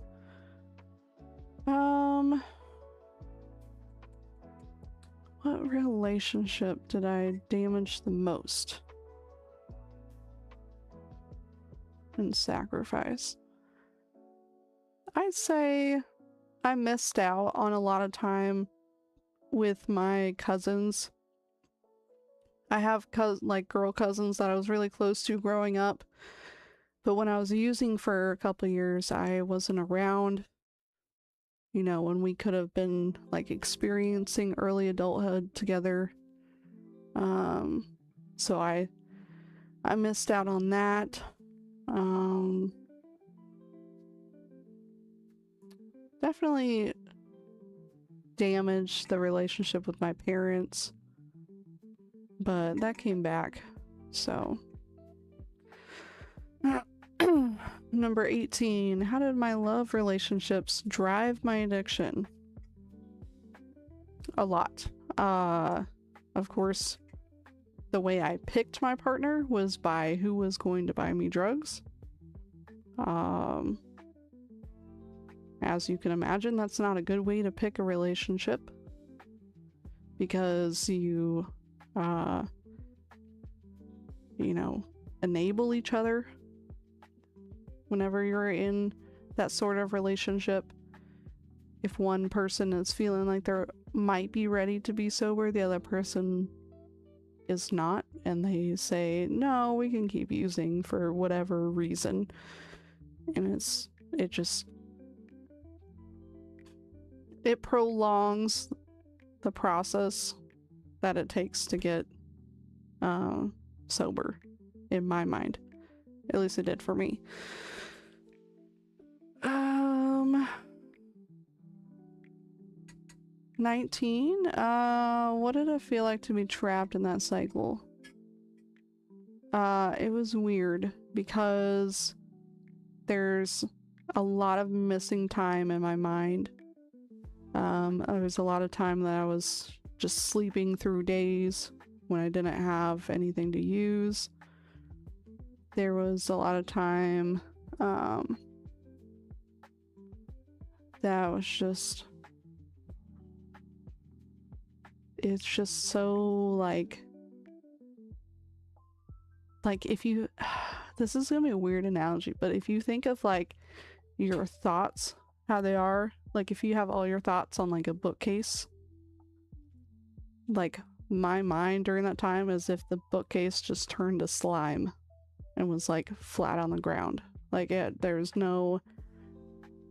What relationship did I damage the most and sacrifice? I'd say I missed out on a lot of time with my cousins. I have like girl cousins that I was really close to growing up, but when I was using for a couple years, I wasn't around, you know, when we could have been like experiencing early adulthood together. So I missed out on that. Definitely damaged the relationship with my parents, but that came back. So number 18, how did my love relationships drive my addiction? A lot. Of course, the way I picked my partner was by who was going to buy me drugs. As you can imagine, that's not a good way to pick a relationship, because you know, enable each other whenever you're in that sort of relationship. If one person is feeling like they might be ready to be sober, the other person is not, and they say, no, we can keep using for whatever reason. And it prolongs the process that it takes to get sober, in my mind. At least it did for me. 19. What did it feel like to be trapped in that cycle? It was weird because there's a lot of missing time in my mind. There was a lot of time that I was just sleeping through days when I didn't have anything to use. There was a lot of time that was just, it's just so like if you, this is gonna be a weird analogy, but if you think of like your thoughts, how they are, like if you have all your thoughts on like a bookcase, like my mind during that time is if the bookcase just turned to slime and was like flat on the ground. Like there was no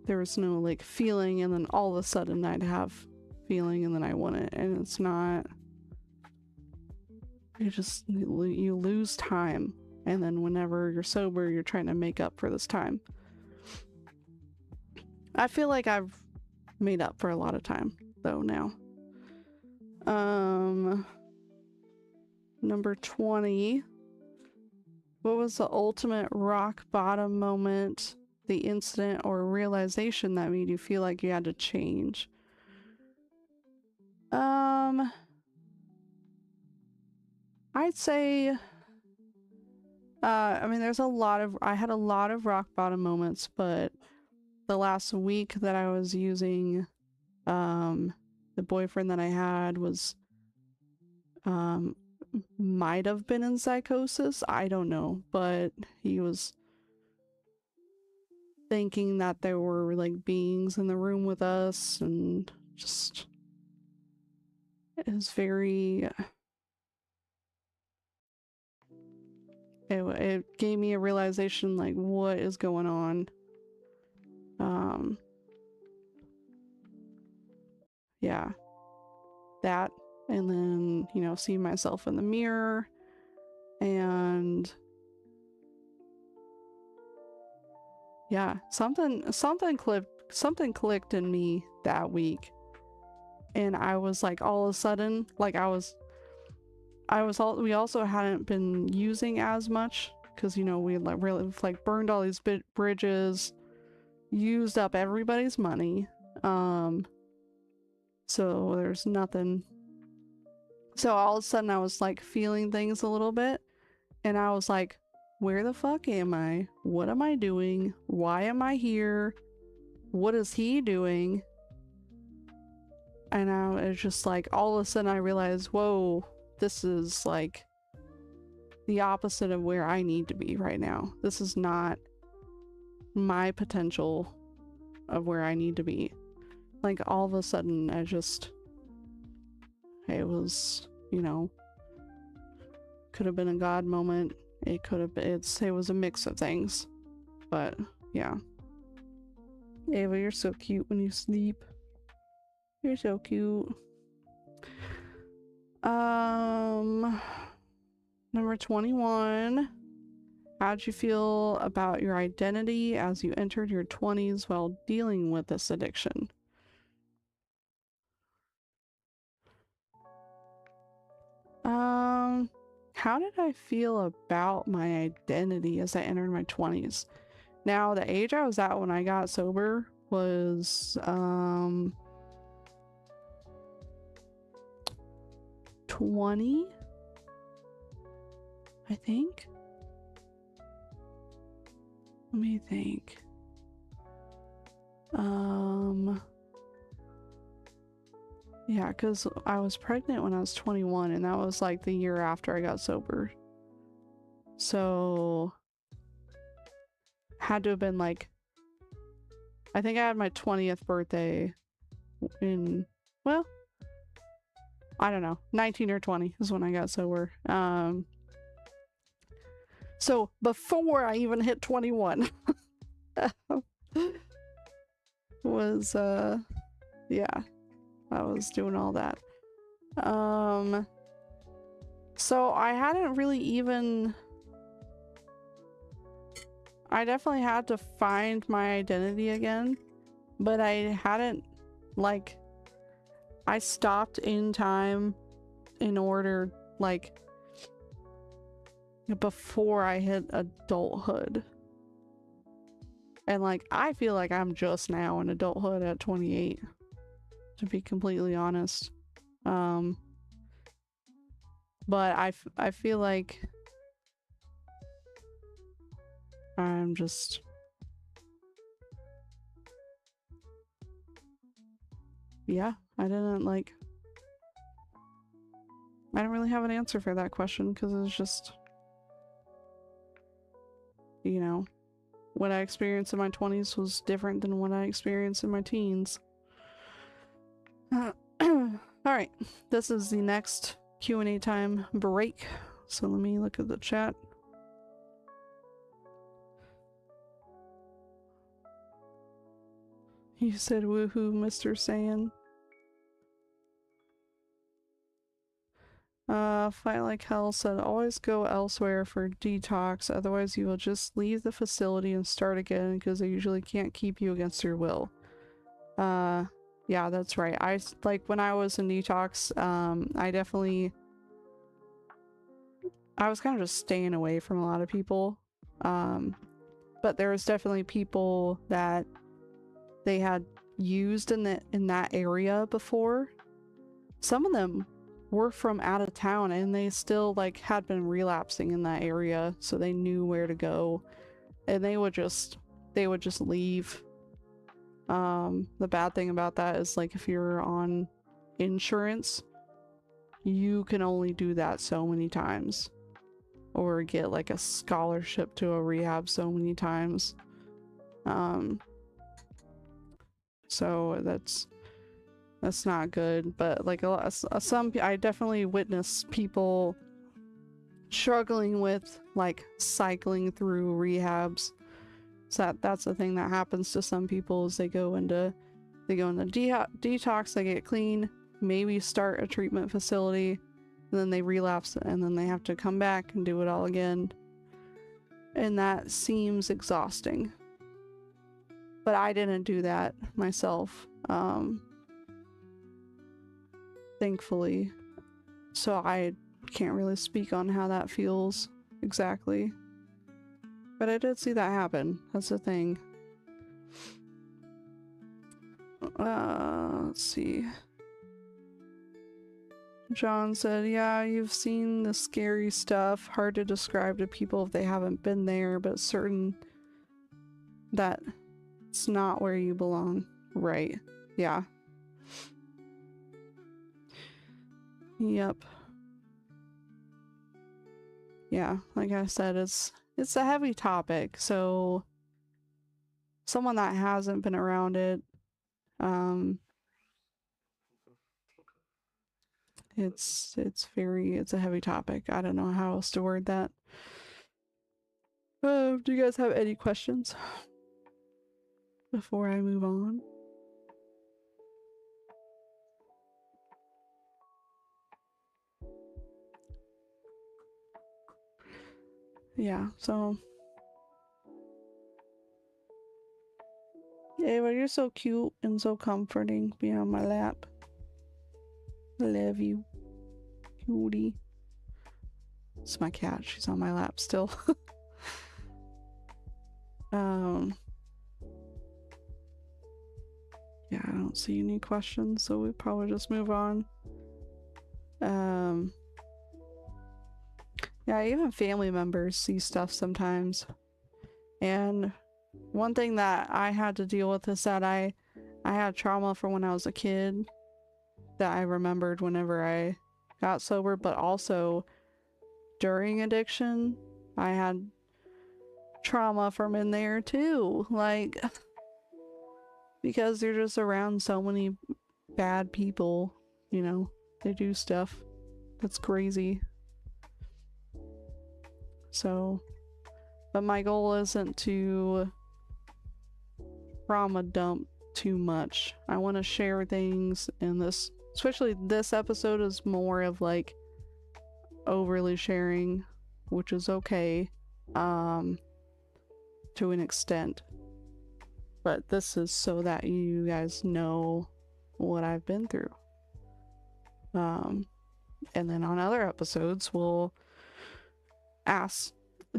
like feeling, and then all of a sudden I'd have feeling and then I wouldn't, and it's not, you lose time, and then whenever you're sober you're trying to make up for this time. I feel like I've made up for a lot of time though now. Number 20, what was the ultimate rock bottom moment, the incident or realization that made you feel like you had to change? I'd say, I mean, I had a lot of rock bottom moments, but the last week that I was using, the boyfriend that I had was, might have been in psychosis. I don't know, but he was thinking that there were like beings in the room with us, and just, it was very, it gave me a realization like, what is going on? Yeah, that, and then, you know, seeing myself in the mirror, and yeah, something clicked in me that week, and I was like, all of a sudden, like we also hadn't been using as much, because, you know, we like really like burned all these bridges, used up everybody's money, so there's nothing. So all of a sudden I was like feeling things a little bit, and I was like, where the fuck am I? What am I doing? Why am I here? What is he doing? And now it's just like, all of a sudden I realize, whoa, this is like the opposite of where I need to be right now. This is not my potential of where I need to be. Like, all of a sudden it was, you know, could have been a God moment. It could have been, it was a mix of things. But yeah. Ava, you're so cute when you sleep. You're so cute. Number 21. How'd you feel about your identity as you entered your 20s while dealing with this addiction? How did I feel about my identity as I entered my 20s? Now, the age I was at when I got sober was 20, I think. Let me think. Yeah, because I was pregnant when I was 21, and that was like the year after I got sober. So, had to have been like, I think I had my 20th birthday in, well, I don't know, 19 or 20 is when I got sober. So before I even hit 21 was, yeah, I was doing all that. So I hadn't really even, I definitely had to find my identity again, but I hadn't, like, I stopped in time in order, like, before I hit adulthood. And like, I feel like I'm just now in adulthood at 28, to be completely honest. But I feel like I'm just, yeah, I didn't really have an answer for that question, because it's just, you know, what I experienced in my 20s was different than what I experienced in my teens. Alright, this is the next Q&A time break, so let me look at the chat. You said woohoo, Mr. Saiyan. Fight Like Hell said, always go elsewhere for detox, otherwise you will just leave the facility and start again, because they usually can't keep you against your will. Yeah, that's right. Like, when I was in detox, I was kind of just staying away from a lot of people. But there was definitely people that they had used in that area before. Some of them were from out of town, and they still like had been relapsing in that area, so they knew where to go, and they would just leave. The bad thing about that is, like, if you're on insurance, you can only do that so many times, or get like a scholarship to a rehab so many times. So that's not good. But like I definitely witnessed people struggling with like cycling through rehabs. So that's the thing that happens to some people, is they go into detox, they get clean, maybe start a treatment facility, and then they relapse, and then they have to come back and do it all again. And that seems exhausting. But I didn't do that myself, thankfully. So I can't really speak on how that feels exactly. But I did see that happen. That's the thing. Let's see. John said, yeah, you've seen the scary stuff. Hard to describe to people if they haven't been there, but certain that it's not where you belong. Right. Yeah. Yep. Yeah, like I said, it's a heavy topic, so someone that hasn't been around it, it's a heavy topic. I don't know how else to word that. Do you guys have any questions before I move on? Yeah, so Ava, you're so cute and so comforting being on my lap. Love you, cutie. It's my cat. She's on my lap still. Yeah, I don't see any questions, so we probably just move on. Yeah, even family members see stuff sometimes. And one thing that I had to deal with is that I had trauma from when I was a kid that I remembered whenever I got sober, but also during addiction, I had trauma from in there too. Like, because you're just around so many bad people, you know, they do stuff that's crazy. So, but my goal isn't to trauma dump too much. I want to share things, and this, especially this episode, is more of like overly sharing, which is okay, to an extent. But this is so that you guys know what I've been through. And then on other episodes, we'll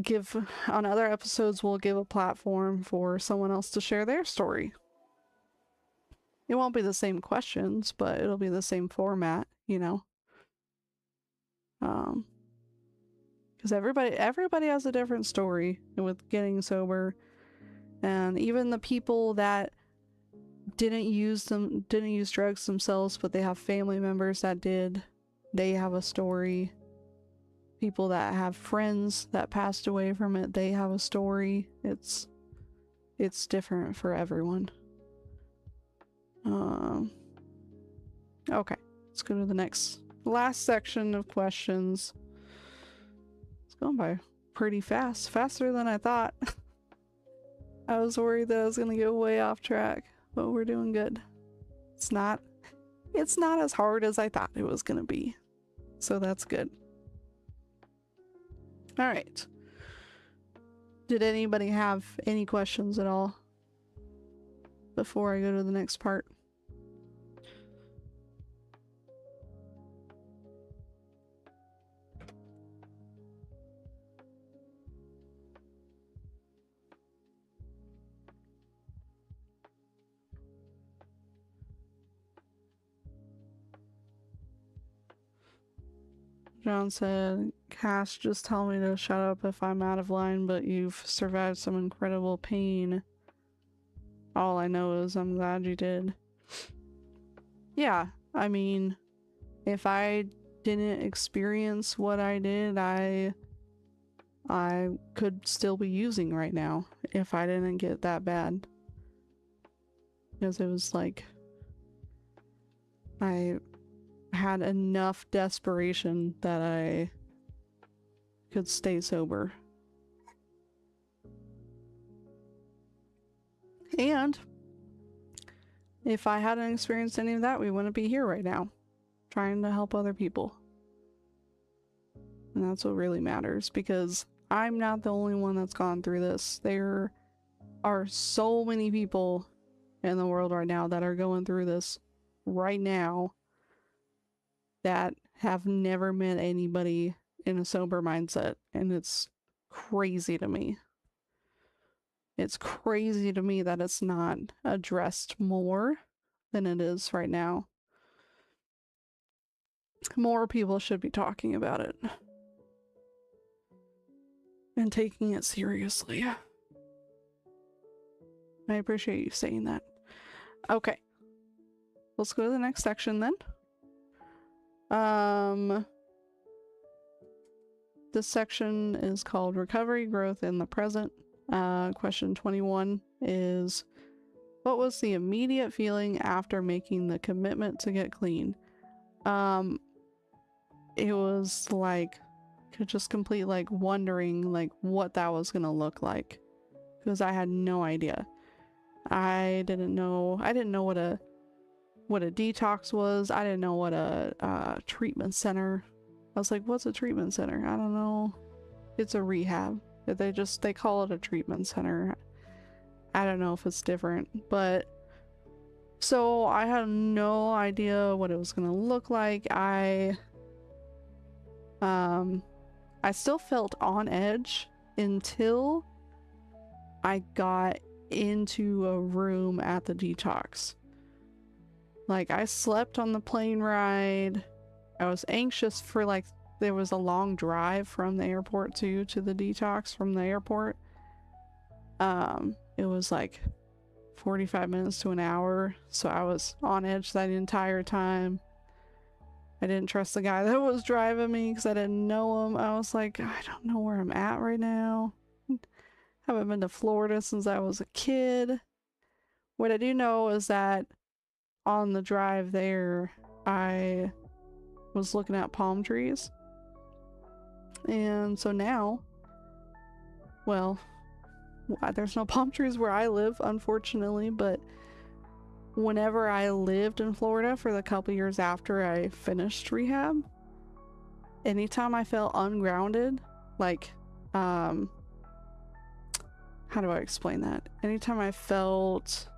give a platform for someone else to share their story. It won't be the same questions, but it'll be the same format, you know. Because everybody has a different story with getting sober, and even the people that didn't use drugs themselves, but they have family members that did, they have a story. People that have friends that passed away from it, they have a story. It's different for everyone. Okay, let's go to the last section of questions. It's going by pretty fast, faster than I thought. I was worried that I was gonna get way off track, but we're doing good. It's not as hard as I thought it was gonna be, so that's good. All right. Did anybody have any questions at all before I go to the next part? John said, Cass, just tell me to shut up if I'm out of line, but you've survived some incredible pain. All I know is I'm glad you did. Yeah, I mean, if I didn't experience what I did, I could still be using right now if I didn't get that bad. Because it was like, I had enough desperation that I could stay sober. And if I hadn't experienced any of that, we wouldn't be here right now, trying to help other people. And that's what really matters, because I'm not the only one that's gone through this. There are so many people in the world right now that are going through this right now that have never met anybody in a sober mindset, and it's crazy to me. It's crazy to me that it's not addressed more than it is right now. more people should be talking about it and taking it seriously. I appreciate you saying that. Okay. Let's go to the next section then. This section is called Recovery, Growth in the Present. Question 21 is, what was the immediate feeling after making the commitment to get clean? It was like just complete like wondering like what that was gonna look like, because I had no idea. I didn't know what a detox was. I didn't know what a treatment center. I was like, what's a treatment center? I don't know. It's a rehab. They call it a treatment center. I don't know if it's different, but so I had no idea what it was gonna look like. I still felt on edge until I got into a room at the detox. Like, I slept on the plane ride. I was anxious for, like, there was a long drive from the airport to the detox from the airport. It was like 45 minutes to an hour, so I was on edge that entire time. I didn't trust the guy that was driving me because I didn't know him. I was like, I don't know where I'm at right now. Haven't been to Florida since I was a kid. What I do know is that on the drive there, I was looking at palm trees. And so now, well, there's no palm trees where I live, unfortunately, but whenever I lived in Florida for the couple years after I finished rehab, anytime I felt ungrounded, like, how do I explain that? Anytime I felt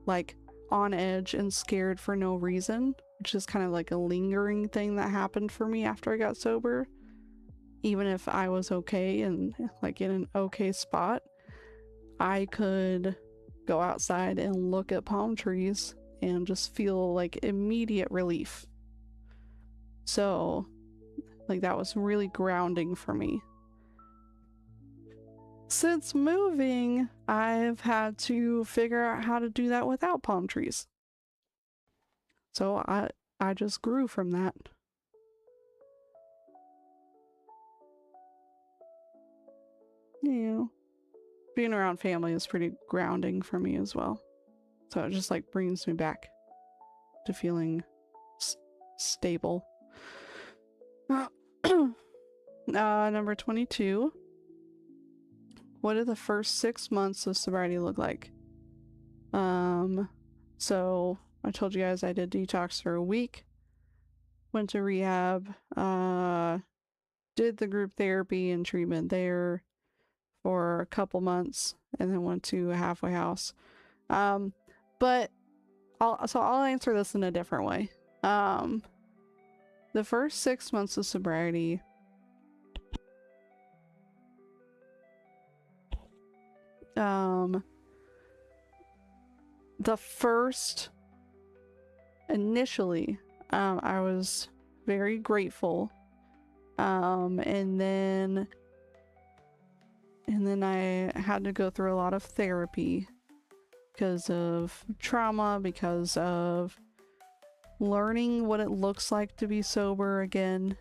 like on edge and scared for no reason, which is kind of like a lingering thing that happened for me after I got sober, even if I was okay and like in an okay spot, I could go outside and look at palm trees and just feel like immediate relief. So like that was really grounding for me. Since moving, I've had to figure out how to do that without palm trees. So I just grew from that. You know, being around family is pretty grounding for me as well. So it just like brings me back to feeling stable. Number 22. What did the first 6 months of sobriety look like? So I told you guys I did detox for a week, went to rehab, did the group therapy and treatment there for a couple months, and then went to a halfway house. But I'll answer this in a different way. The first 6 months of sobriety, initially, I was very grateful, and then I had to go through a lot of therapy because of trauma, because of learning what it looks like to be sober again,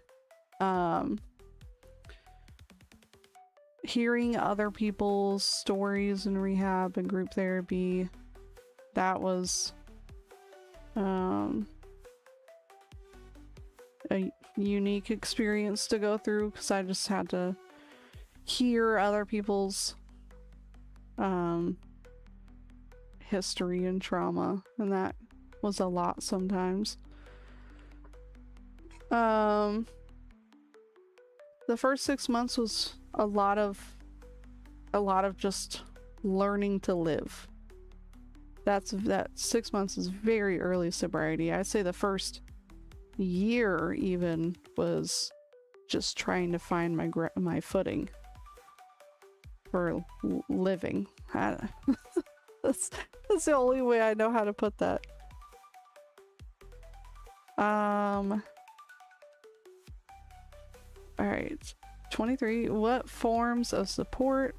hearing other people's stories in rehab and group therapy. That was a unique experience to go through because I just had to hear other people's history and trauma, and that was a lot sometimes. The first 6 months was a lot of just learning to live. That 6 months is very early sobriety. I'd say the first year even was just trying to find my footing for living. That's the only way I know how to put that. All right. 23. What forms of support,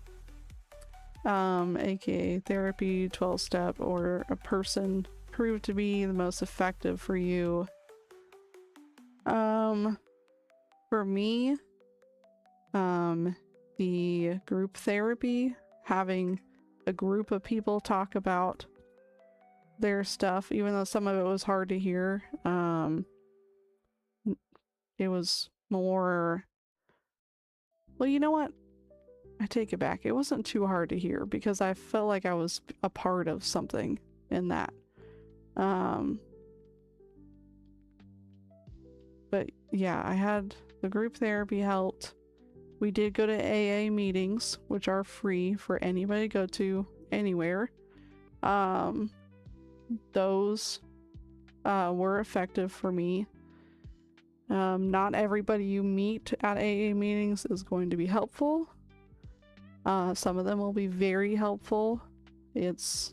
aka therapy, 12-step, or a person proved to be the most effective for you? For me, the group therapy, having a group of people talk about their stuff, even though some of it was hard to hear, it was more, well, you know what? I take it back. It wasn't too hard to hear because I felt like I was a part of something in that. But yeah, I had the group therapy helped. We did go to AA meetings, which are free for anybody to go to anywhere. Those were effective for me. Not everybody you meet at AA meetings is going to be helpful. Some of them will be very helpful. It's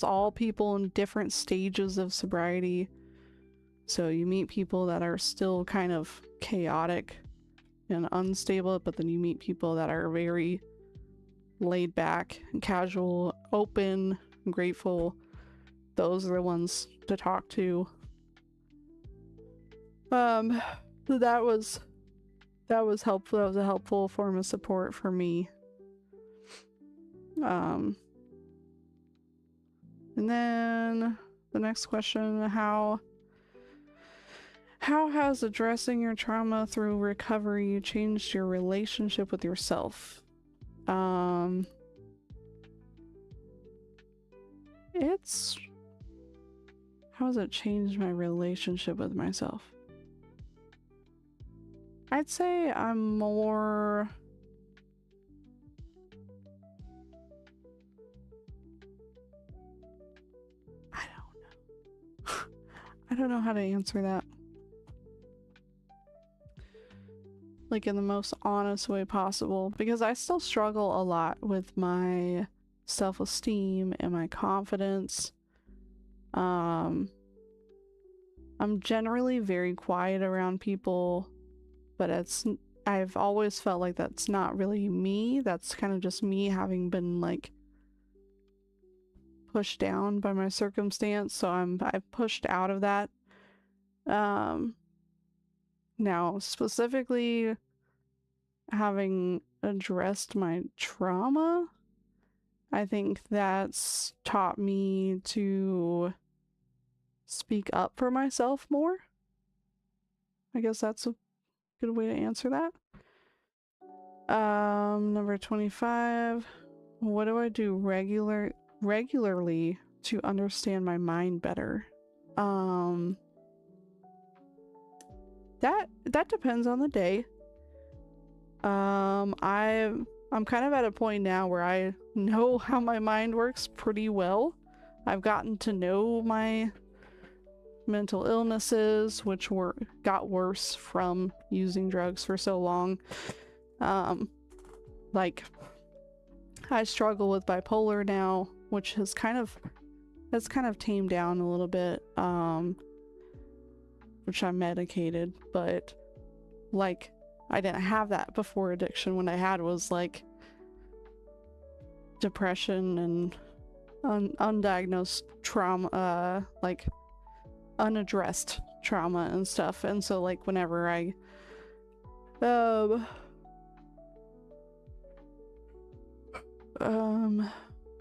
all people in different stages of sobriety. So you meet people that are still kind of chaotic and unstable, but then you meet people that are very laid back and casual, open, and grateful. Those are the ones to talk to. So that was helpful. That was a helpful form of support for me. And then the next question, how has addressing your trauma through recovery changed your relationship with yourself? How has it changed my relationship with myself? I'd say I'm more... I don't know. I don't know how to answer that. Like in the most honest way possible, because I still struggle a lot with my self-esteem and my confidence. I'm generally very quiet around people, but I've always felt like that's not really me. That's kind of just me having been like pushed down by my circumstance, so I've pushed out of that. Now specifically having addressed my trauma, I think that's taught me to speak up for myself more. I guess that's a good way to answer that. Number 25. What do I do regularly to understand my mind better? That depends on the day. I'm kind of at a point now where I know how my mind works pretty well. I've gotten to know my mental illnesses, which got worse from using drugs for so long. Like I struggle with bipolar now, which has kind of tamed down a little bit, which I'm medicated, but like I didn't have that before addiction. What I had was like depression and undiagnosed trauma, like unaddressed trauma and stuff. And so like whenever I what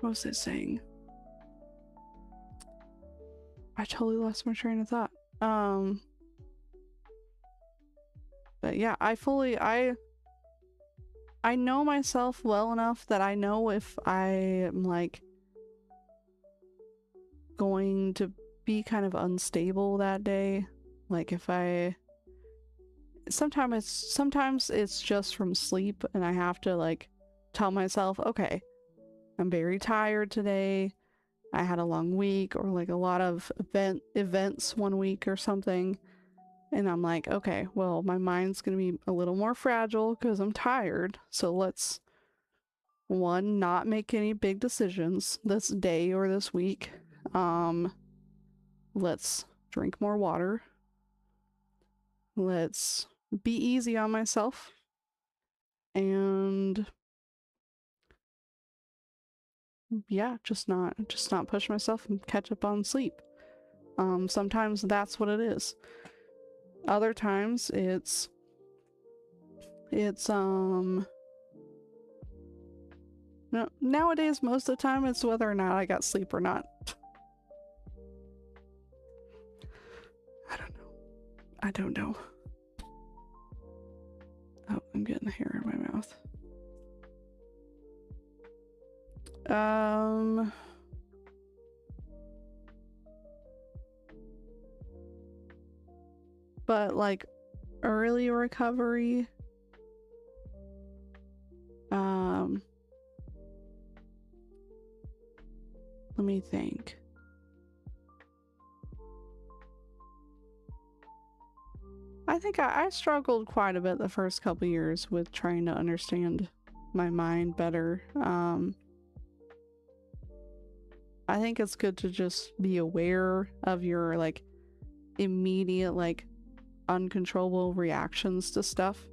was I saying? I totally lost my train of thought. But yeah, I know myself well enough that I know if I am like going to be kind of unstable that day. Like if sometimes it's just from sleep, and I have to like tell myself, okay, I'm very tired today. I had a long week, or like a lot of events one week or something. And I'm like, okay, well, my mind's gonna be a little more fragile because I'm tired. So let's one, not make any big decisions this day or this week. Let's drink more water. Let's be easy on myself. And yeah, just not push myself and catch up on sleep. Sometimes that's what it is. Other times it's no, nowadays most of the time it's whether or not I got sleep or not. I don't know. Oh, I'm getting hair in my mouth. But like early recovery, let me think. I think I struggled quite a bit the first couple years with trying to understand my mind better. I think it's good to just be aware of your like immediate like uncontrollable reactions to stuff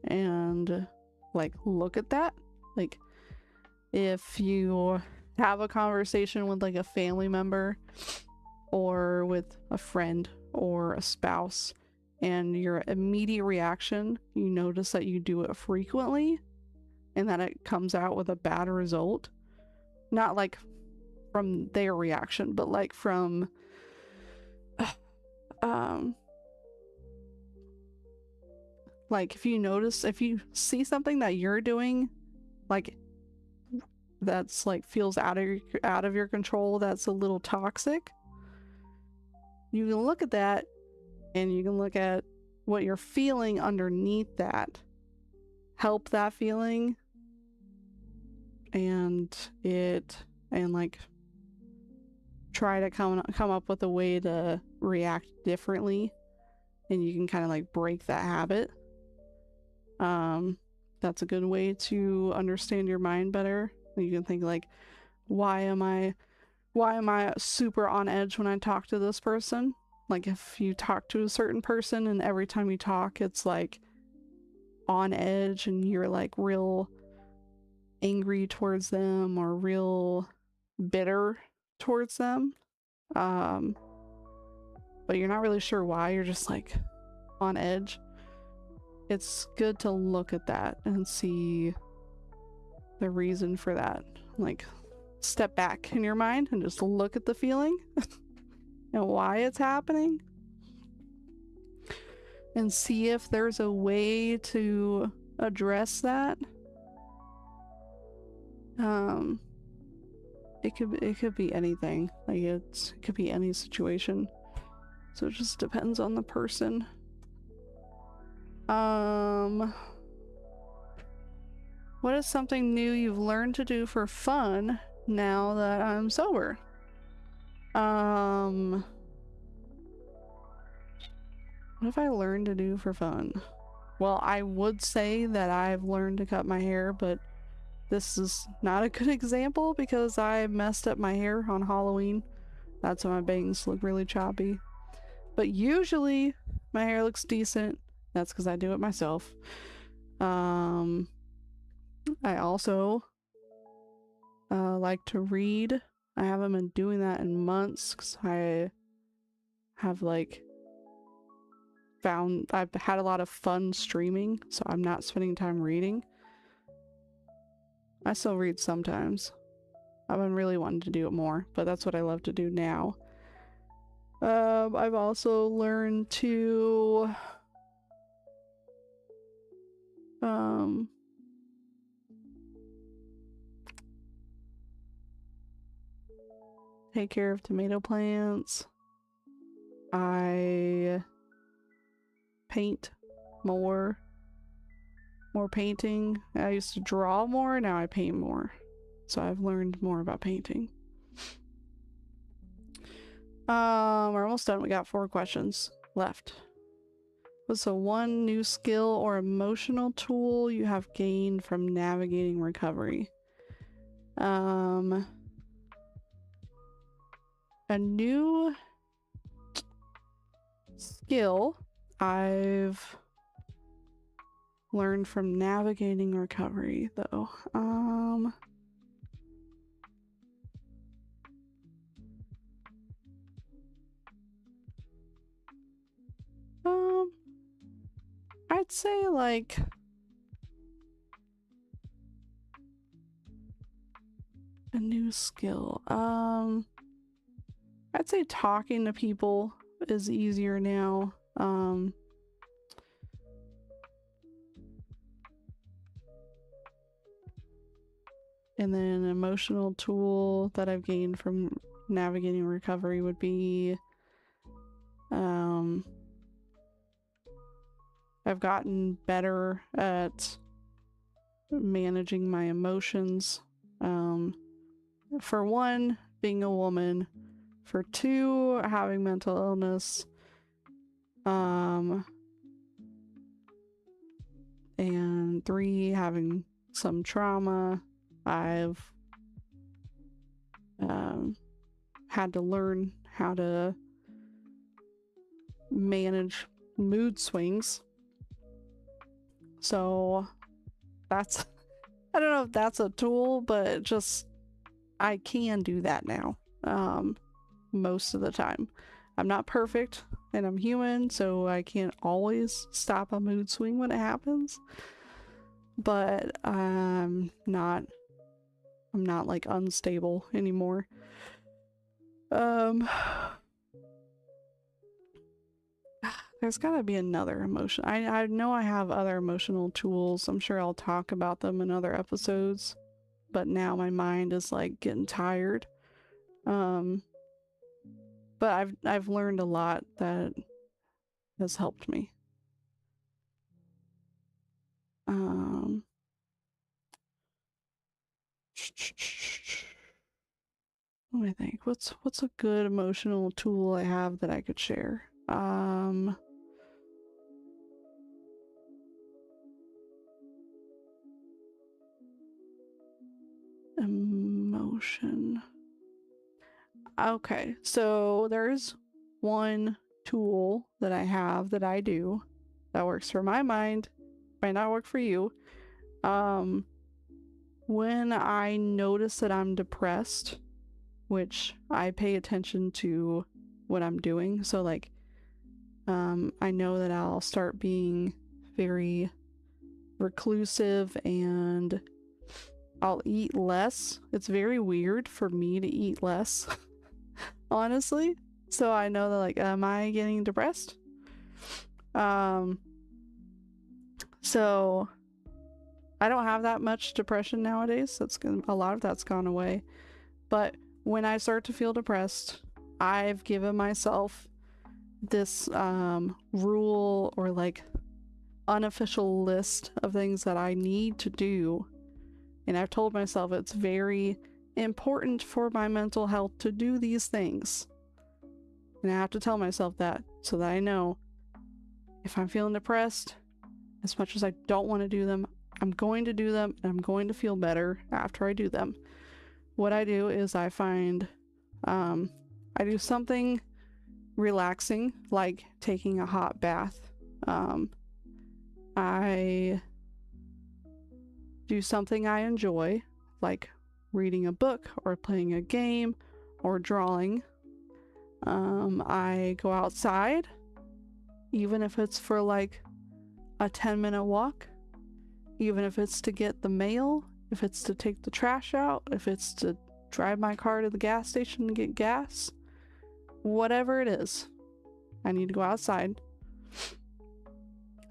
and like look at that. Like if you have a conversation with like a family member or with a friend or a spouse and your immediate reaction, you notice that you do it frequently and that it comes out with a bad result, not like from their reaction, but like from like if you see something that you're doing like that's like feels out of your control, that's a little toxic, you can look at that and you can look at what you're feeling underneath that, help that feeling and like try to come up with a way to react differently, and you can kind of like break that habit. That's a good way to understand your mind better. You can think like, why am I super on edge when I talk to this person? Like if you talk to a certain person and every time you talk it's like on edge and you're like real angry towards them or real bitter towards them, but you're not really sure why, you're just like on edge, it's good to look at that and see the reason for that. Like step back in your mind and just look at the feeling and why it's happening and see if there's a way to address that. It could be anything. Like it could be any situation. So it just depends on the person. What is something new you've learned to do for fun now that I'm sober? What have I learned to do for fun? Well, I would say that I've learned to cut my hair, but this is not a good example because I messed up my hair on Halloween. That's why my bangs look really choppy. But usually my hair looks decent. That's because I do it myself. I also like to read. I haven't been doing that in months because I have like I've had a lot of fun streaming, so I'm not spending time reading. I still read sometimes. I've been really wanting to do it more, but that's what I love to do now. I've also learned to take care of tomato plants. I paint more painting. I used to draw more, now I paint more. So I've learned more about painting. We're almost done. We got 4 questions left. What's a one new skill or emotional tool you have gained from navigating recovery? A new skill I've learned from navigating recovery, though. I'd say like a new skill. I'd say talking to people is easier now. And then an emotional tool that I've gained from navigating recovery would be I've gotten better at managing my emotions. For one, being a woman. For two, having mental illness. And three, having some trauma. I've had to learn how to manage mood swings. So that's, I don't know if that's a tool, but just I can do that now most of the time. I'm not perfect and I'm human, so I can't always stop a mood swing when it happens, but I'm not like unstable anymore. There's gotta be another emotion. I know I have other emotional tools. I'm sure I'll talk about them in other episodes, but now my mind is like getting tired. But I've learned a lot that has helped me. Let me think. What's a good emotional tool I have that I could share? Emotion. Okay, so there's one tool that I have that I do that works for my mind, might not work for you. When I notice that I'm depressed, which I pay attention to what I'm doing, so like I know that I'll start being very reclusive and I'll eat less. It's very weird for me to eat less, honestly. So I know that like, am I getting depressed? So I don't have that much depression nowadays. A lot of that's gone away. But when I start to feel depressed, I've given myself this rule or like unofficial list of things that I need to do. And I've told myself it's very important for my mental health to do these things. And I have to tell myself that so that I know if I'm feeling depressed, as much as I don't want to do them, I'm going to do them and I'm going to feel better after I do them. What I do is I find, I do something relaxing, like taking a hot bath. I do something I enjoy, like reading a book or playing a game or drawing. I go outside, even if it's for like a 10-minute walk, even if it's to get the mail, if it's to take the trash out, if it's to drive my car to the gas station to get gas, whatever it is, I need to go outside.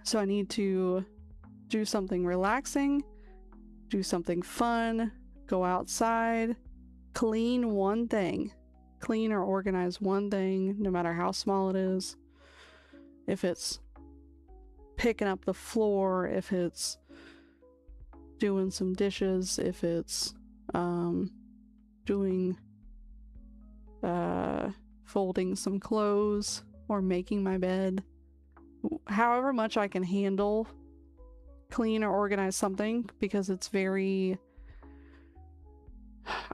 So I need to do something relaxing, do something fun, go outside, clean one thing, clean or organize one thing, no matter how small it is. If it's picking up the floor, if it's doing some dishes, if it's doing folding some clothes or making my bed, however much I can handle clean or organize something, because it's very,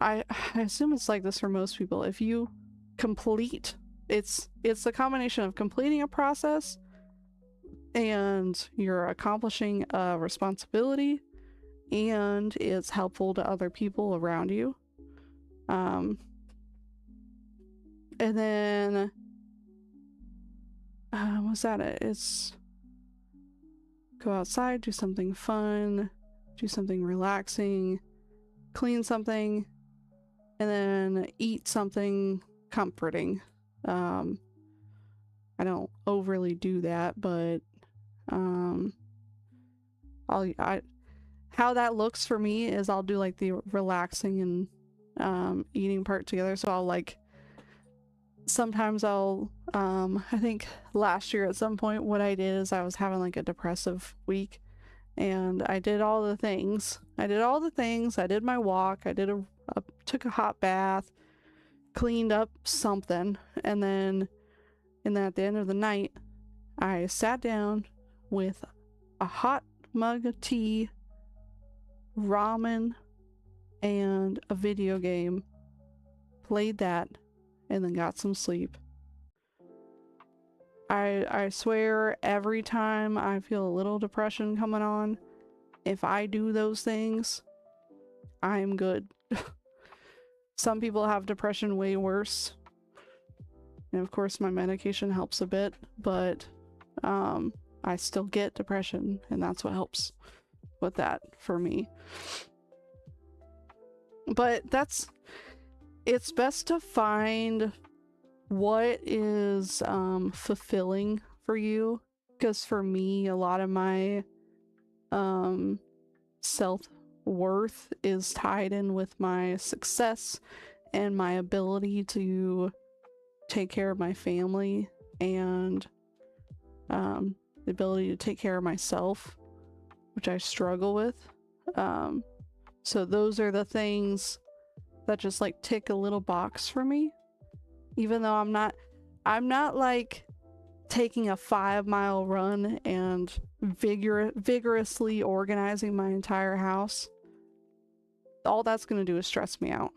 I assume it's like this for most people. If you complete, it's a combination of completing a process and you're accomplishing a responsibility, and it's helpful to other people around you. And then what's that? It's go outside, do something fun, do something relaxing, clean something, and then eat something comforting. I don't overly do that, but how that looks for me is I'll do like the relaxing and eating part together. So I'll like, sometimes I'll I think last year at some point what I did is I was having like a depressive week, and I did all the things. I did my walk, I took a hot bath, cleaned up something, and then at the end of the night I sat down with a hot mug of tea, ramen, and a video game, played that, and then got some sleep. I swear, every time I feel a little depression coming on, if I do those things, I'm good. Some people have depression way worse, and of course my medication helps a bit, but I still get depression, and that's what helps with that for me. But it's best to find what is fulfilling for you, because for me, a lot of my self-worth is tied in with my success and my ability to take care of my family, and the ability to take care of myself, which I struggle with. So those are the things that just like tick a little box for me, even though I'm not like taking a 5-mile run and vigorously organizing my entire house. All that's going to do is stress me out.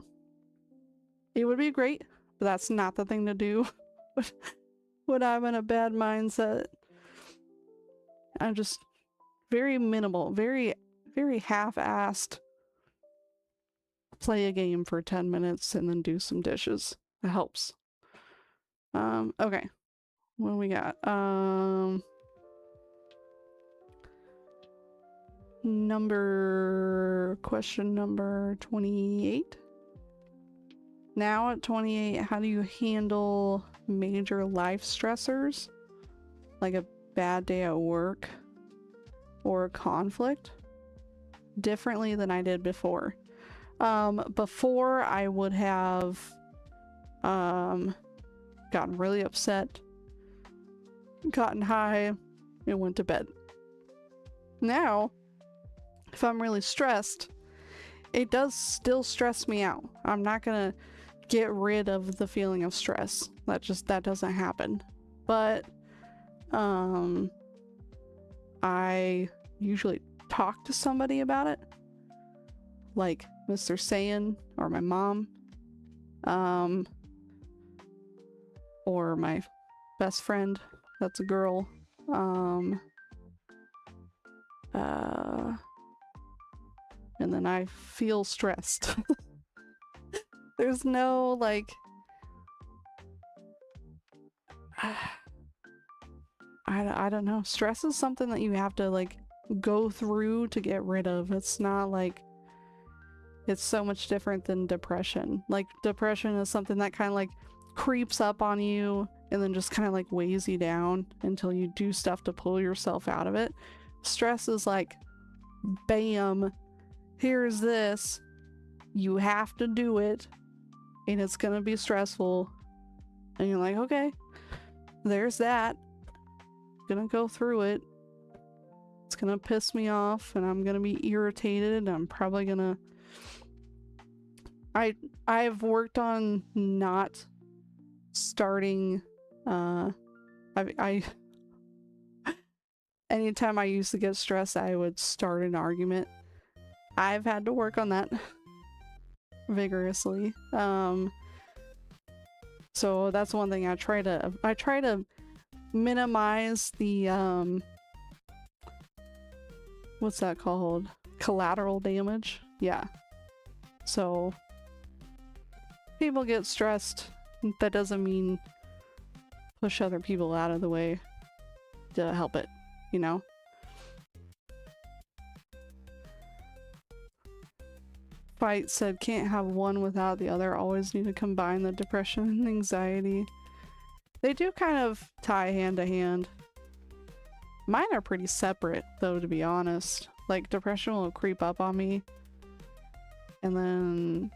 It would be great, but that's not the thing to do when I'm in a bad mindset. I'm just very minimal, very, very half-assed. Play a game for 10 minutes and then do some dishes. It helps. Okay. What do we got? Question number 28. Now at 28, how do you handle major life stressors, like a bad day at work or a conflict, differently than I did before? Before I would have gotten really upset, gotten high, and went to bed. Now, if I'm really stressed, it does still stress me out. I'm not gonna get rid of the feeling of stress. That doesn't happen. But I usually talk to somebody about it, like Mr. Saiyan or my mom, or my best friend that's a girl, and then I feel stressed. There's no like I don't know, stress is something that you have to like go through to get rid of. It's not like, it's so much different than depression. Like depression is something that kind of like creeps up on you and then just kind of like weighs you down until you do stuff to pull yourself out of it. Stress is like, bam, here's this, you have to do it, and it's gonna be stressful, and you're like, okay, there's that, gonna go through it, it's gonna piss me off and I'm gonna be irritated, and I'm probably gonna I've worked on not starting I anytime I used to get stressed, I would start an argument. I've had to work on that vigorously. So that's one thing I try to minimize the what's that called? Collateral damage. Yeah. So people get stressed. That doesn't mean push other people out of the way to help it, you know? Fight said can't have one without the other, always need to combine the depression and anxiety. They do kind of tie hand to hand. Mine are pretty separate though, to be honest. Like depression will creep up on me, and then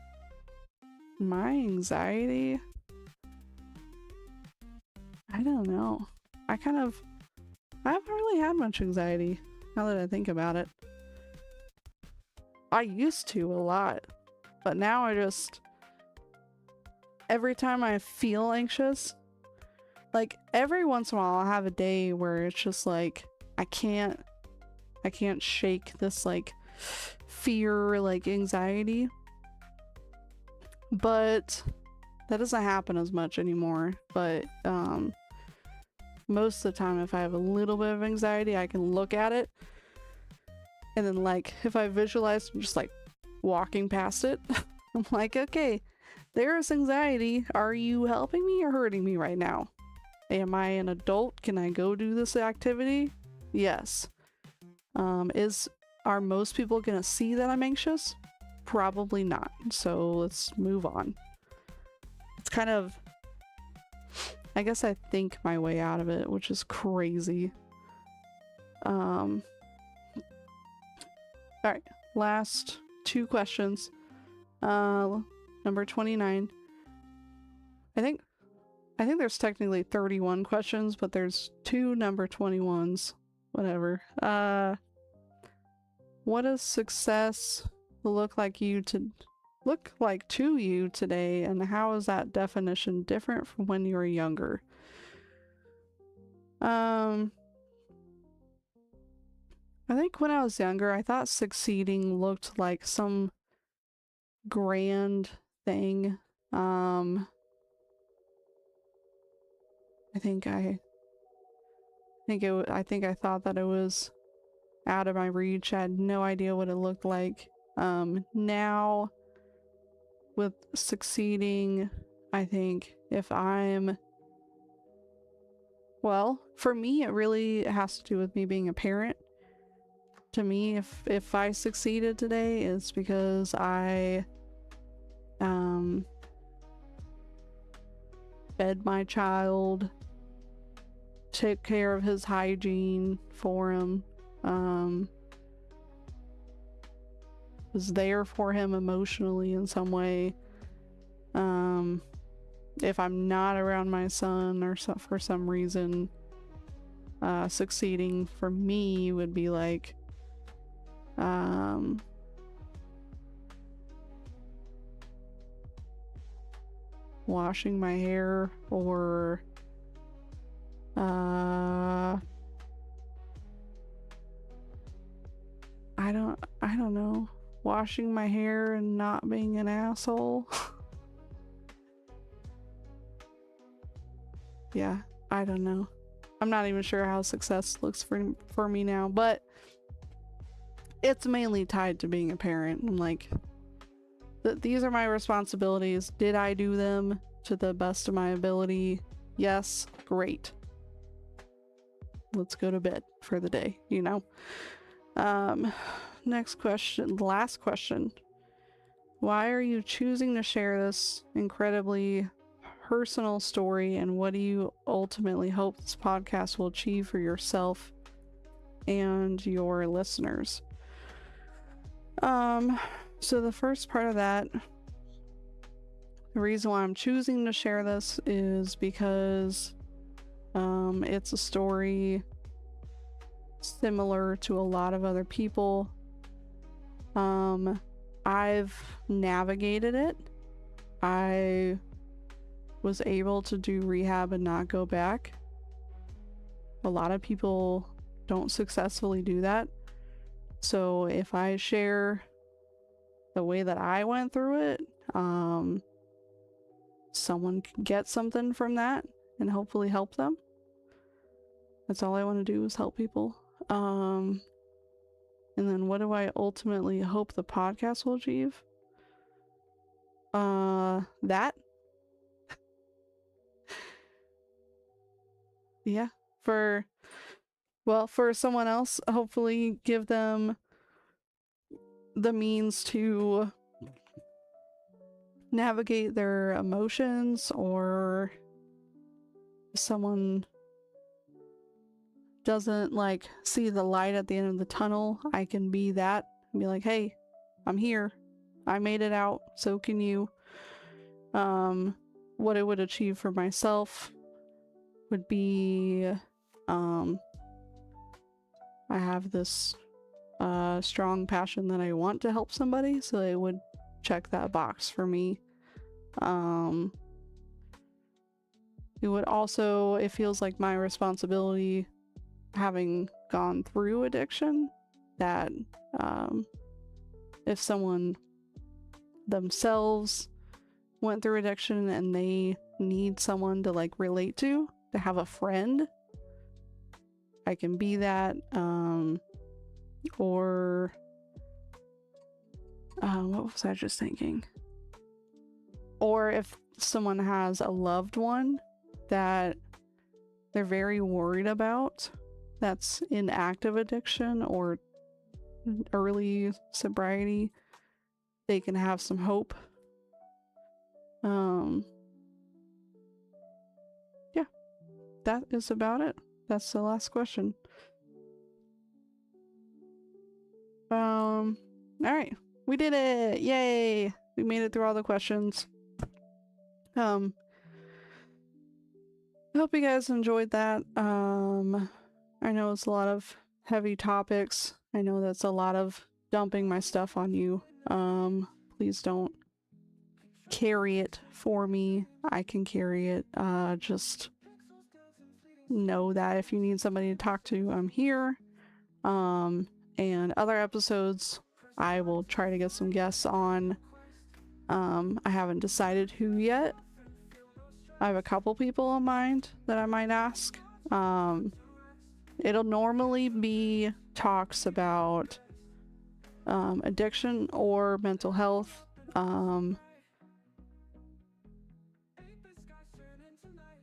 my anxiety, I don't know. I haven't really had much anxiety now that I think about it. I used to a lot, but now every time I feel anxious, like every once in a while I'll have a day where it's just like, I can't shake this like fear, like anxiety, but that doesn't happen as much anymore. But most of the time, if I have a little bit of anxiety, I can look at it, and then like if I visualize just like walking past it, I'm like, okay, there's anxiety. Are you helping me or hurting me right now? Am I an adult? Can I go do this activity? Yes. Are most people gonna see that I'm anxious? Probably not. So let's move on. It's kind of, I guess I think my way out of it, which is crazy. Alright, last two questions. Number 29. I think there's technically 31 questions, but there's two number 21s. Whatever. What does success look like to you today, and how is that definition different from when you were younger? I think when I was younger, I thought succeeding looked like some grand thing. I thought that it was out of my reach. I had no idea what it looked like. Now with succeeding, I think for me, it really has to do with me being a parent. To me, if I succeeded today, it's because I fed my child, took care of his hygiene for him, was there for him emotionally in some way. If I'm not around my son or for some reason, succeeding for me would be like washing my hair, or I don't know, washing my hair and not being an asshole. Yeah, I don't know. I'm not even sure how success looks for me now, but it's mainly tied to being a parent. I'm like, these are my responsibilities. Did I do them to the best of my ability? Yes, great. Let's go to bed for the day, you know? Next question, last question. Why are you choosing to share this incredibly personal story, and what do you ultimately hope this podcast will achieve for yourself and your listeners? So the first part of that, the reason why I'm choosing to share this is because it's a story similar to a lot of other people. I've navigated it. I was able to do rehab and not go back. A lot of people don't successfully do that. So if I share the way that I went through it, someone can get something from that and hopefully help them. That's all I want to do is help people. And then what do I ultimately hope the podcast will achieve? That. Yeah. For someone else, hopefully give them the means to navigate their emotions, or if someone doesn't like see the light at the end of the tunnel, I can be that and be like, hey, I'm here. I made it out. So can you. What it would achieve for myself would be, I have this strong passion that I want to help somebody, so it would check that box for me. It would also, it feels like my responsibility, having gone through addiction, that if someone themselves went through addiction and they need someone to like relate to have a friend, I can be that. Or what was I just thinking? Or if someone has a loved one that they're very worried about, that's in active addiction or early sobriety, they can have some hope. Yeah, that is about it. That's the last question. All right, we did it. Yay, we made it through all the questions. I hope you guys enjoyed that. I know it's a lot of heavy topics. I know that's a lot of dumping my stuff on you. Please don't carry it for me. I can carry it. Just know that if you need somebody to talk to, I'm here. And other episodes, I will try to get some guests on. I haven't decided who yet. I have a couple people in mind that I might ask. It'll normally be talks about addiction or mental health.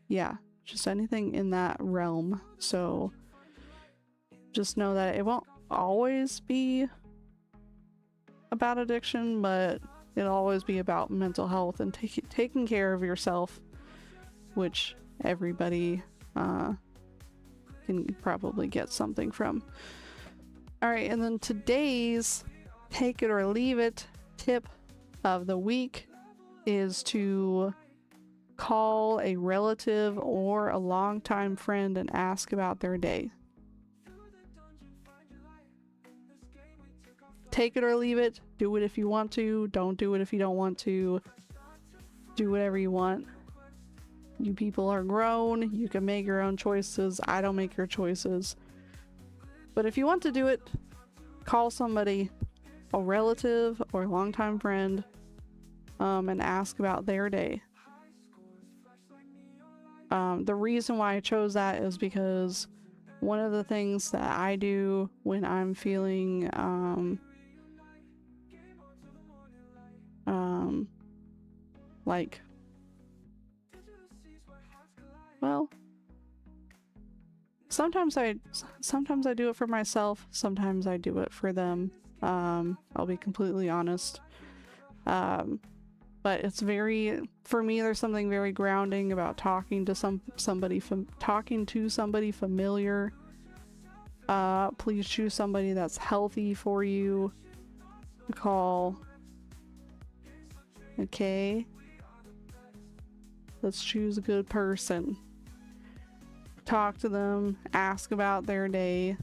Yeah, just anything in that realm. So just know that it won't always be about addiction, but it'll always be about mental health and taking care of yourself, which everybody can probably get something from. Alright, and then today's take it or leave it tip of the week is to call a relative or a longtime friend and ask about their day. Take it or leave it. Do it if you want to. Don't do it if you don't want to. Do whatever you want. You people are grown. You can make your own choices. I don't make your choices. But if you want to do it, call somebody, a relative or a longtime friend, and ask about their day. The reason why I chose that is because one of the things that I do when I'm feeling like, well, sometimes I do it for myself, sometimes I do it for them. I'll be completely honest. But it's for me, there's something very grounding about talking to somebody familiar. Please choose somebody that's healthy for you to call. Okay, let's choose a good person. Talk to them, ask about their day,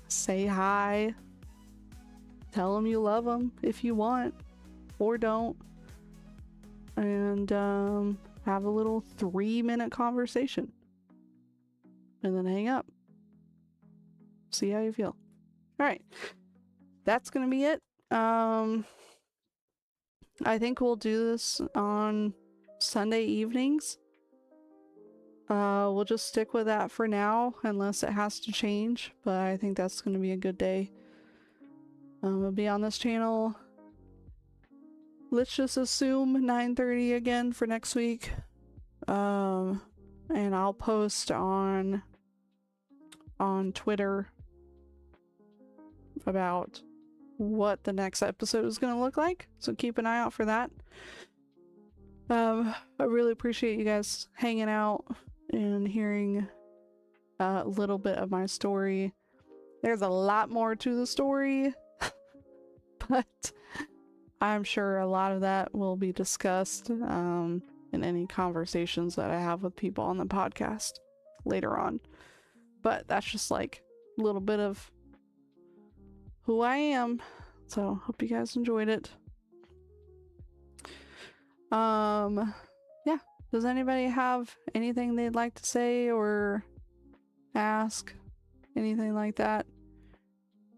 say hi, tell them you love them if you want, or don't, and have a little 3-minute conversation. and then hang up. See how you feel. All right, that's gonna be it. I think we'll do this on Sunday evenings. We'll just stick with that for now, unless it has to change, but I think that's gonna be a good day. We'll be on this channel. Let's just assume 9:30 again for next week. And I'll post on Twitter about what the next episode is going to look like, so keep an eye out for that. I really appreciate you guys hanging out and hearing a little bit of my story. There's a lot more to the story, but I'm sure a lot of that will be discussed in any conversations that I have with people on the podcast later on. But that's just like a little bit of who I am. So hope you guys enjoyed it. Yeah. Does anybody have anything they'd like to say or ask? Anything like that?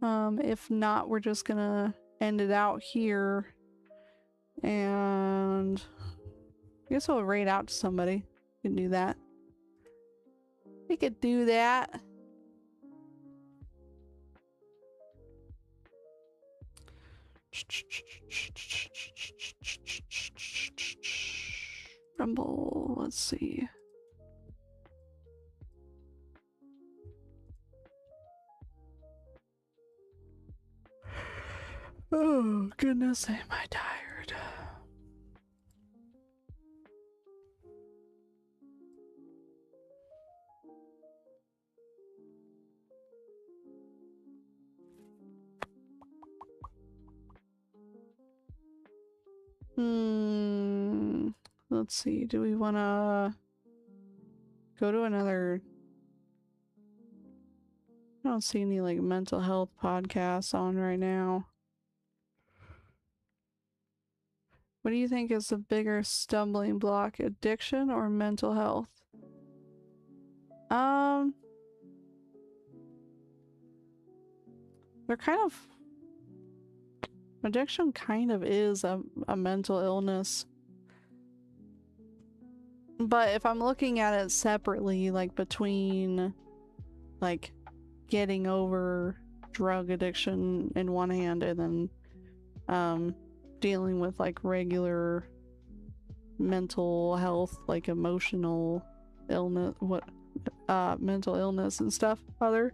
If not, we're just gonna end it out here. And I guess we'll raid out to somebody. We can do that. We could do that. Rumble, let's see. Oh goodness, am I tired? Let's see, do we want to go to another? I don't see any like mental health podcasts on right now. What do you think is the bigger stumbling block, addiction or mental health? They're kind of, addiction kind of is a mental illness. But if I'm looking at it separately, like between like getting over drug addiction in one hand and then dealing with like regular mental health, like emotional illness, mental illness and stuff, other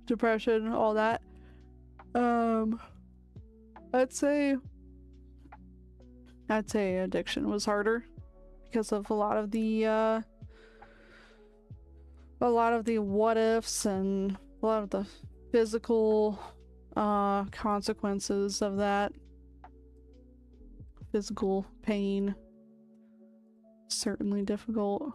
depression, all that, I'd say addiction was harder because of a lot of the what ifs and a lot of the physical consequences of that. Physical pain, certainly difficult.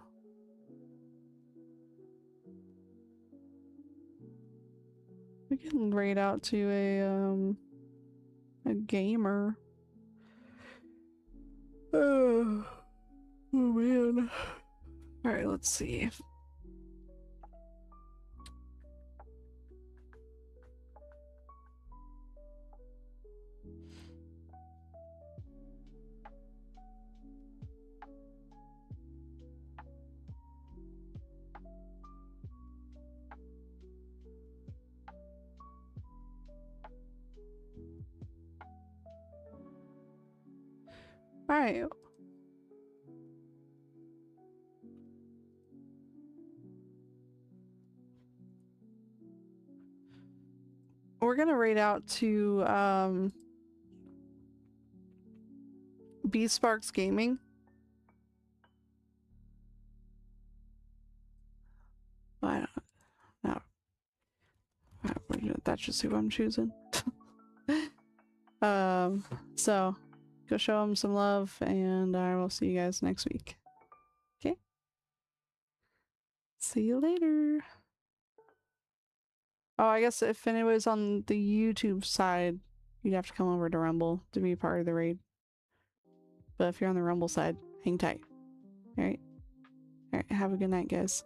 We can raid out to a gamer. Oh man. Alright, let's see. Alright. We're gonna raid out to B Sparks Gaming. I don't know. That's just who I'm choosing. So go show them some love, and I will see you guys next week. Okay? See you later. Oh, I guess if anybody's on the YouTube side, you'd have to come over to Rumble to be part of the raid. But if you're on the Rumble side, hang tight. Alright? Alright, have a good night, guys.